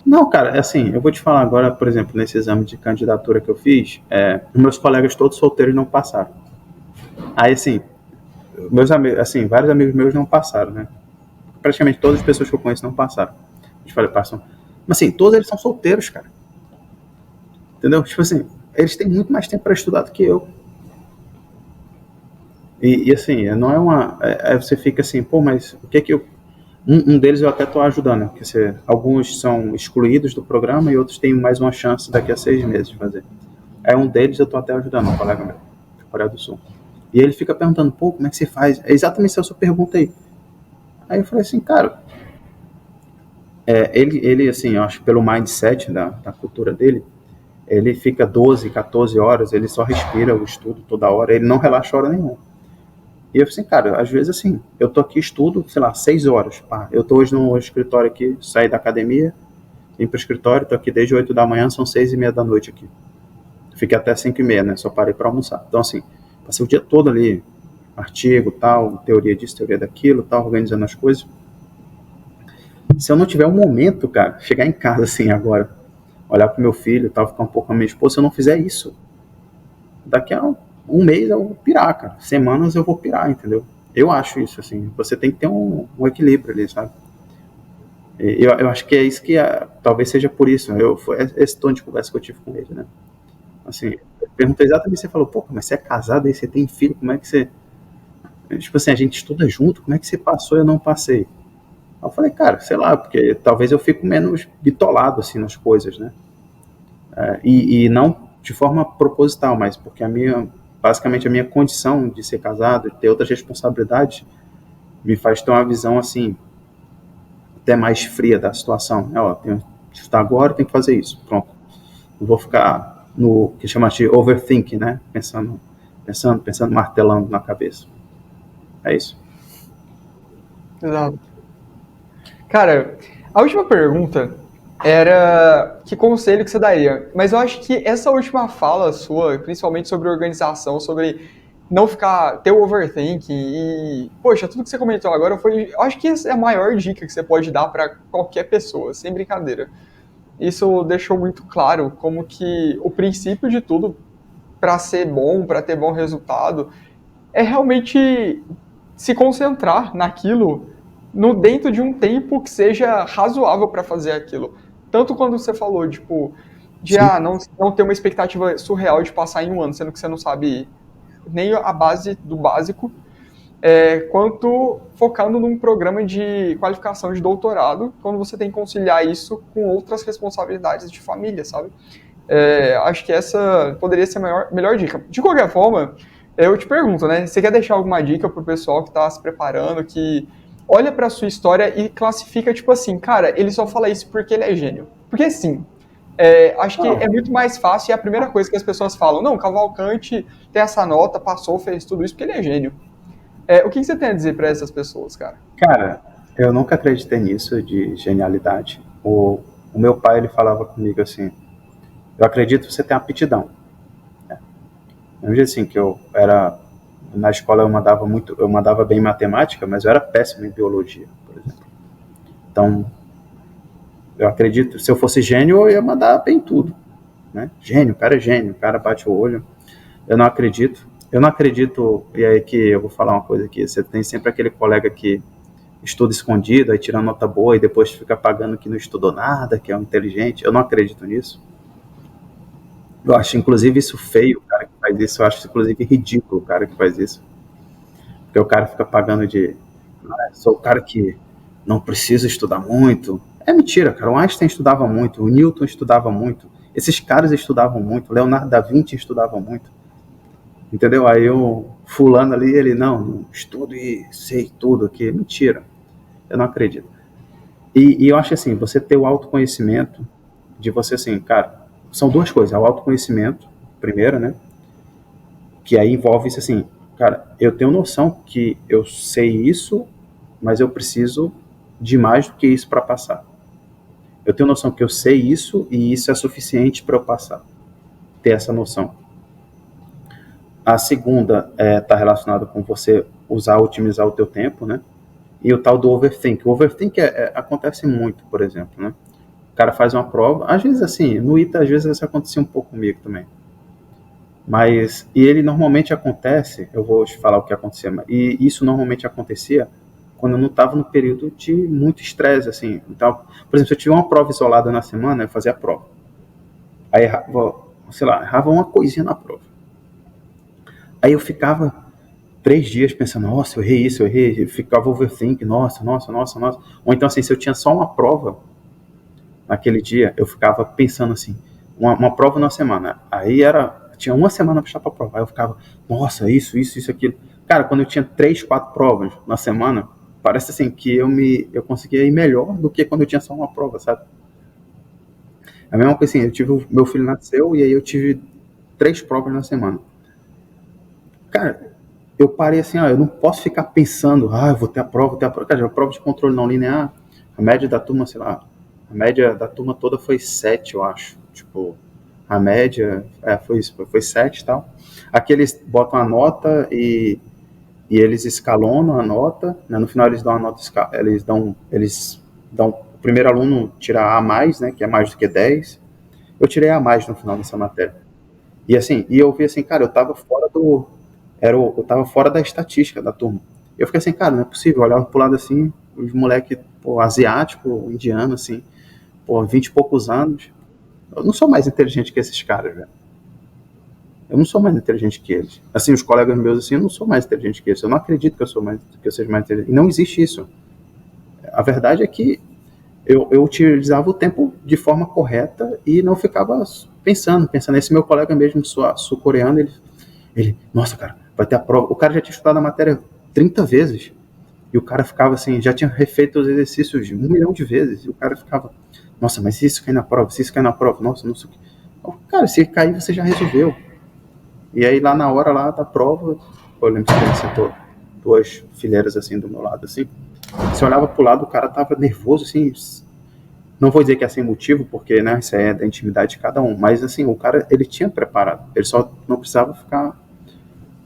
Não, cara, assim, eu vou te falar agora, por exemplo, nesse exame de candidatura que eu fiz, meus colegas todos solteiros não passaram. Aí, assim, meus amigos, assim, vários amigos meus não passaram, né? Praticamente todas as pessoas que eu conheço não passaram. A gente fala, passam. Mas, assim, todos eles são solteiros, cara. Entendeu? Tipo assim, eles têm muito mais tempo para estudar do que eu. E assim, não é uma. Você fica assim, pô, mas o que é que eu. Um deles eu até estou ajudando, né? Porque alguns são excluídos do programa e outros têm mais uma chance daqui a 6 meses de fazer. Aí um deles eu estou até ajudando, um colega meu, da Coreia do Sul. E ele fica perguntando, pô, como é que você faz? É exatamente essa sua pergunta aí. Aí eu falei assim, cara, ele assim, eu acho que pelo mindset da cultura dele, ele fica 12, 14 horas, ele só respira o estudo toda hora, ele não relaxa hora nenhuma. E eu falei assim, cara, às vezes assim, eu tô aqui, estudo, sei lá, 6 horas. Pá, eu tô hoje no escritório aqui, saí da academia, vim pro escritório, tô aqui desde 8 da manhã, são 6:30 da noite aqui. Fiquei até 5:30, né? Só parei para almoçar. Então, assim, passei o dia todo ali, artigo, tal, teoria disso, teoria daquilo, tal, organizando as coisas. Se eu não tiver um momento, cara, chegar em casa assim agora, olhar pro meu filho, tal, ficar um pouco com a minha esposa, se eu não fizer isso, daqui a um mês eu vou pirar, cara. Semanas eu vou pirar, entendeu? Eu acho isso, assim. Você tem que ter um equilíbrio ali, sabe? Eu acho que é isso que talvez seja por isso. Foi esse tom de conversa que eu tive com ele, né? Assim, eu perguntei exatamente, você falou, pô, mas você é casado aí, você tem filho, como é que você. Tipo assim, a gente estuda junto, como é que você passou e eu não passei? Aí eu falei, cara, sei lá, porque talvez eu fico menos bitolado, assim, nas coisas, né? E não de forma proposital, mas porque basicamente a minha condição de ser casado, de ter outras responsabilidades, me faz ter uma visão, assim, até mais fria da situação. Ó, tenho que estudar agora, tenho que fazer isso, pronto. Não vou ficar no que chama de overthinking, né? Pensando, martelando na cabeça. É isso. Exato. Cara, a última pergunta era que conselho que você daria? Mas eu acho que essa última fala sua, principalmente sobre organização, sobre não ficar, ter o overthinking e, poxa, tudo que você comentou agora foi, eu acho que essa é a maior dica que você pode dar para qualquer pessoa, sem brincadeira. Isso deixou muito claro como que o princípio de tudo para ser bom, para ter bom resultado, é realmente se concentrar naquilo no dentro de um tempo que seja razoável para fazer aquilo. Tanto quando você falou, tipo, de Sim. não ter uma expectativa surreal de passar em um ano, sendo que você não sabe nem a base do básico, quanto focando num programa de qualificação de doutorado, quando você tem que conciliar isso com outras responsabilidades de família, sabe? Acho que essa poderia ser a melhor dica. De qualquer forma, eu te pergunto, né? Você quer deixar alguma dica pro pessoal que tá se preparando, que olha pra sua história e classifica, tipo assim, cara, ele só fala isso porque ele é gênio. Porque sim, acho que é Não, muito mais fácil e é a primeira coisa que as pessoas falam. Não, Cavalcante tem essa nota, passou, fez tudo isso porque ele é gênio. O que você tem a dizer pra essas pessoas, cara? cara, eu nunca acreditei nisso de genialidade. O meu pai, ele falava comigo assim, eu acredito que você tem aptidão. Não dizer assim que eu era na escola eu mandava bem em matemática, mas eu era péssimo em biologia, por exemplo. Então, eu acredito, se eu fosse gênio, eu ia mandar bem em tudo, né? Gênio, o cara é gênio, o cara bate o olho. Eu não acredito. Eu não acredito, e aí que eu vou falar uma coisa aqui, você tem sempre aquele colega que estuda escondido, aí tira nota boa e depois fica pagando que não estudou nada, que é um inteligente. Eu não acredito nisso. Eu acho, inclusive, isso feio, o cara que faz isso. Eu acho, inclusive, ridículo o cara que faz isso. Porque o cara fica pagando de. Ah, sou o cara que não precisa estudar muito. É mentira, cara. O Einstein estudava muito, o Newton estudava muito, esses caras estudavam muito, o Leonardo da Vinci estudava muito. Entendeu? Aí o fulano ali, ele, não estudo e sei tudo aqui. Mentira. Eu não acredito. E eu acho assim, você ter o autoconhecimento de você assim, cara, são duas coisas. O autoconhecimento, primeiro, né? Que aí envolve isso assim, cara, eu tenho noção que eu sei isso, mas eu preciso de mais do que isso para passar. Eu tenho noção que eu sei isso e isso é suficiente para eu passar. Ter essa noção. A segunda está relacionada com você otimizar o teu tempo, né? E o tal do overthink. O overthink acontece muito, por exemplo, né? O cara faz uma prova, às vezes assim, no ITA às vezes isso acontecia um pouco comigo também. Mas, e ele normalmente acontece, eu vou te falar o que acontecia, e isso normalmente acontecia quando eu não estava no período de muito estresse, assim. Então, por exemplo, se eu tive uma prova isolada na semana, eu fazia a prova. Aí errava, sei lá, errava uma coisinha na prova. Aí eu ficava 3 dias pensando, nossa, eu errei isso, eu errei, eu ficava overthink, nossa. Ou então, assim, se eu tinha só uma prova naquele dia, eu ficava pensando assim, uma prova na semana. Aí tinha uma semana para estar para prova. Aí eu ficava, nossa, isso, aquilo. Cara, quando eu tinha 3, 4 provas na semana, parece assim que eu conseguia ir melhor do que quando eu tinha só uma prova, sabe? É a mesma coisa assim, meu filho nasceu e aí eu tive 3 provas na semana. Cara, eu parei assim, eu não posso ficar pensando, eu vou ter a prova. Cara, a prova de controle não linear, a média da turma, sei lá, a média da turma toda foi 7, eu acho. Tipo, a média, foi isso, foi 7 e tal. Aqui eles botam a nota e eles escalonam a nota, né? No final eles dão a nota, eles dão, o primeiro aluno tira A+, né, que é mais do que 10. Eu tirei A+, no final dessa matéria. E assim, eu vi assim, cara, eu tava fora da estatística da turma. Eu fiquei assim, cara, não é possível. Eu olhava pro lado assim, os moleque, asiático, indiano, assim, 20 e poucos anos. Eu não sou mais inteligente que esses caras, velho. Eu não sou mais inteligente que eles. Assim, os colegas meus, assim, eu não sou mais inteligente que eles. Eu não acredito que eu seja mais inteligente. E não existe isso. A verdade é que eu utilizava o tempo de forma correta e não ficava pensando. Esse meu colega mesmo, sul-coreano, ele, nossa, cara, vai ter a prova. O cara já tinha estudado a matéria 30 vezes. E o cara ficava assim, já tinha refeito os exercícios 1 milhão de vezes. E o cara ficava, nossa, mas se isso cair na prova, nossa, não sei o que. Cara, se cair, você já resolveu. E aí lá na hora lá da prova, eu lembro que ele sentou 2 fileiras assim do meu lado, assim. Você olhava pro lado, o cara tava nervoso, assim. Não vou dizer que é sem motivo, porque, né, isso é da intimidade de cada um. Mas, assim, o cara, ele tinha preparado. Ele só não precisava ficar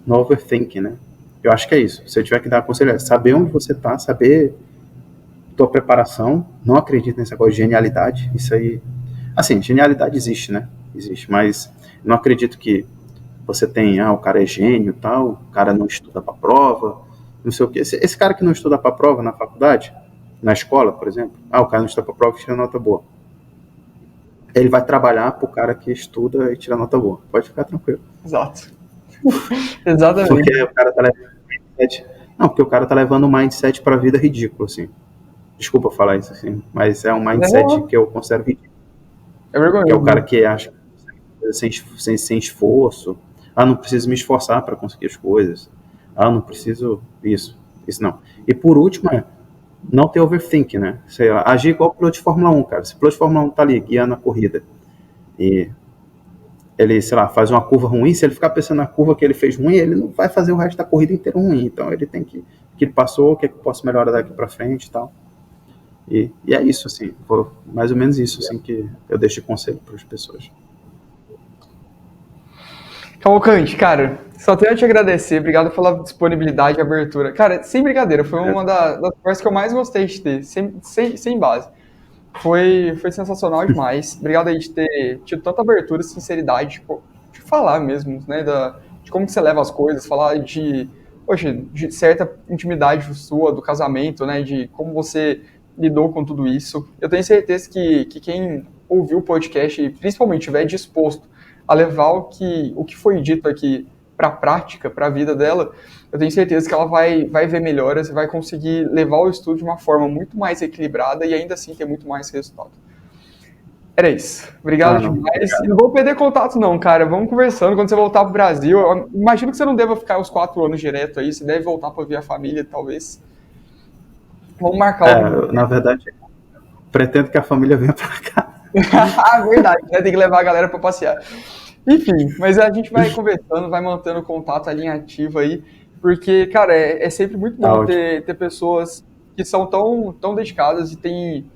no overthinking, né? Eu acho que é isso. Se eu tiver que dar conselho, é saber onde você tá, saber tua preparação. Não acredito nesse negócio de genialidade. Isso aí... Assim, genialidade existe, né? Existe, mas não acredito que você tem, o cara é gênio e tal, o cara não estuda pra prova, não sei o quê. Esse cara que não estuda pra prova na faculdade, na escola, por exemplo, o cara não estuda pra prova e tira nota boa. Ele vai trabalhar pro cara que estuda e tira nota boa. Pode ficar tranquilo. Exato. Exatamente. Porque o cara tá levando mindset. Não, porque o cara tá levando um mindset pra vida ridículo, assim. Desculpa falar isso assim, mas é um mindset que eu considero ridículo. É vergonhoso. Que é o cara que acha que coisas sem esforço. Ah, não preciso me esforçar para conseguir as coisas. Ah, não preciso isso não. E por último não ter overthinking, né? Sei lá, agir igual o piloto de Fórmula 1, cara. Se o piloto de Fórmula 1 tá ali guiando a corrida e ele, sei lá, faz uma curva ruim, se ele ficar pensando na curva que ele fez ruim, ele não vai fazer o resto da corrida inteira ruim. Então ele tem que ele passou, o que é que eu posso melhorar daqui para frente e tal. E é isso, assim, mais ou menos isso, assim, que eu deixo de conselho para as pessoas. Cavalcante, cara, só tenho a te agradecer, obrigado pela disponibilidade e abertura. Cara, sem brincadeira, foi uma das conversas que eu mais gostei de ter, sem base. Foi sensacional demais. Obrigado aí de ter tido tanta abertura e sinceridade de falar mesmo, né, de como que você leva as coisas, falar poxa, de certa intimidade sua, do casamento, né, de como você lidou com tudo isso. Eu tenho certeza que quem ouviu o podcast e principalmente estiver disposto a levar o que foi dito aqui para a prática, para a vida dela, eu tenho certeza que ela vai ver melhoras e vai conseguir levar o estudo de uma forma muito mais equilibrada e ainda assim ter muito mais resultado. Era isso. Obrigado demais. Obrigado. E não vou perder contato não, cara. Vamos conversando. Quando você voltar pro Brasil, eu imagino que você não deva ficar os 4 anos direto aí. Você deve voltar para ver a família, talvez. Vamos marcar Na verdade, pretendo que a família venha para cá. Verdade, né? Tem que levar a galera para passear. Enfim, mas a gente vai conversando, vai mantendo o contato, a linha ativa aí, porque, cara, é sempre muito bom ter pessoas que são tão dedicadas e têm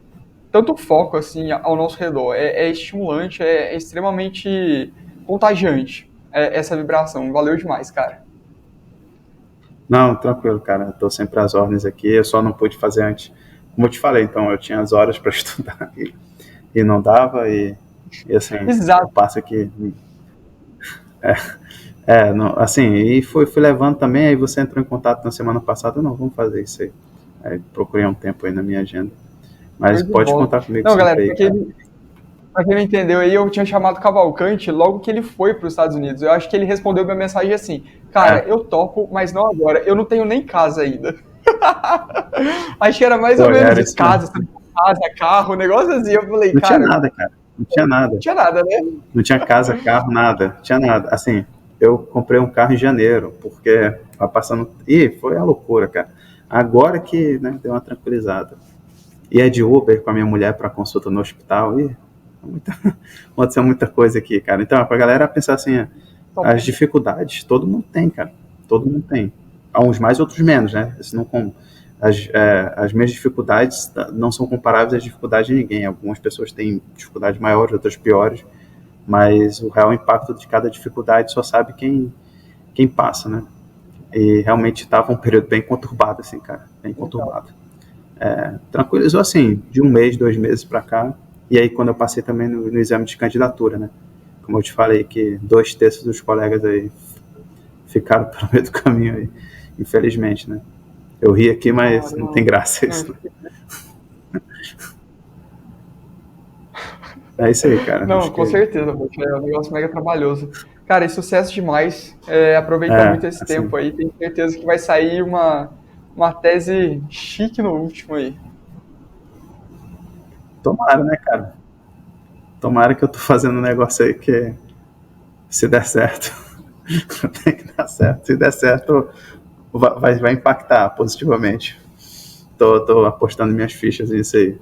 tanto foco, assim, ao nosso redor. É estimulante, é extremamente contagiante essa vibração. Valeu demais, cara. Não, tranquilo, cara. Eu tô sempre às ordens aqui. Eu só não pude fazer antes. Como eu te falei, então, eu tinha as horas para estudar e não dava, e assim, Exato. Passa aqui. Assim, e fui levando também, aí você entrou em contato na semana passada, não, vamos fazer isso aí. Aí procurei um tempo aí na minha agenda. Mas pode contar comigo sempre galera, aí, pra quem não entendeu aí, eu tinha chamado Cavalcante logo que ele foi para os Estados Unidos. Eu acho que ele respondeu minha mensagem assim, cara, eu topo, mas não agora, eu não tenho nem casa ainda. Acho que era mais ou menos isso, casa, carro, negócio assim. Eu falei, não tinha nada, cara. Não tinha nada. Não tinha nada, né? Não tinha casa, carro, nada. Não tinha nada. Assim, eu comprei um carro em janeiro, porque vai passando. Ih, foi a loucura, cara. Agora que, né, deu uma tranquilizada. Ia de Uber com a minha mulher para consulta no hospital. E aconteceu muita coisa aqui, cara. Então, pra galera pensar assim, as dificuldades, todo mundo tem, cara. Todo mundo tem. Uns mais, outros menos, né? Senão, como as minhas dificuldades não são comparáveis às dificuldades de ninguém. Algumas pessoas têm dificuldades maiores, outras piores, mas o real impacto de cada dificuldade só sabe quem passa, né? E realmente estava um período bem conturbado, assim, cara, bem conturbado. Tranquilizou, assim, de 1 mês, 2 meses para cá, e aí quando eu passei também no exame de candidatura, né? Como eu te falei, que 2/3 dos colegas aí ficaram pelo meio do caminho aí, infelizmente, né? Eu ri aqui, mas não tem graça isso. É isso aí, cara. Não, com certeza, é um negócio mega trabalhoso. Cara, e sucesso demais. Aproveita muito esse tempo aí. Tenho certeza que vai sair uma tese chique no último aí. Tomara, né, cara? Tomara que eu tô fazendo um negócio aí que, se der certo, tem que dar certo. Se der certo, vai impactar positivamente. Tô apostando minhas fichas nisso aí.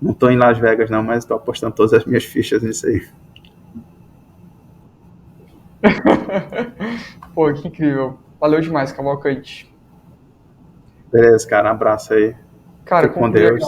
Não tô em Las Vegas não, mas tô apostando todas as minhas fichas nisso aí. Pô, que incrível. Valeu demais, Cavalcante. Beleza, cara. Um abraço aí. Cara, fica com Deus.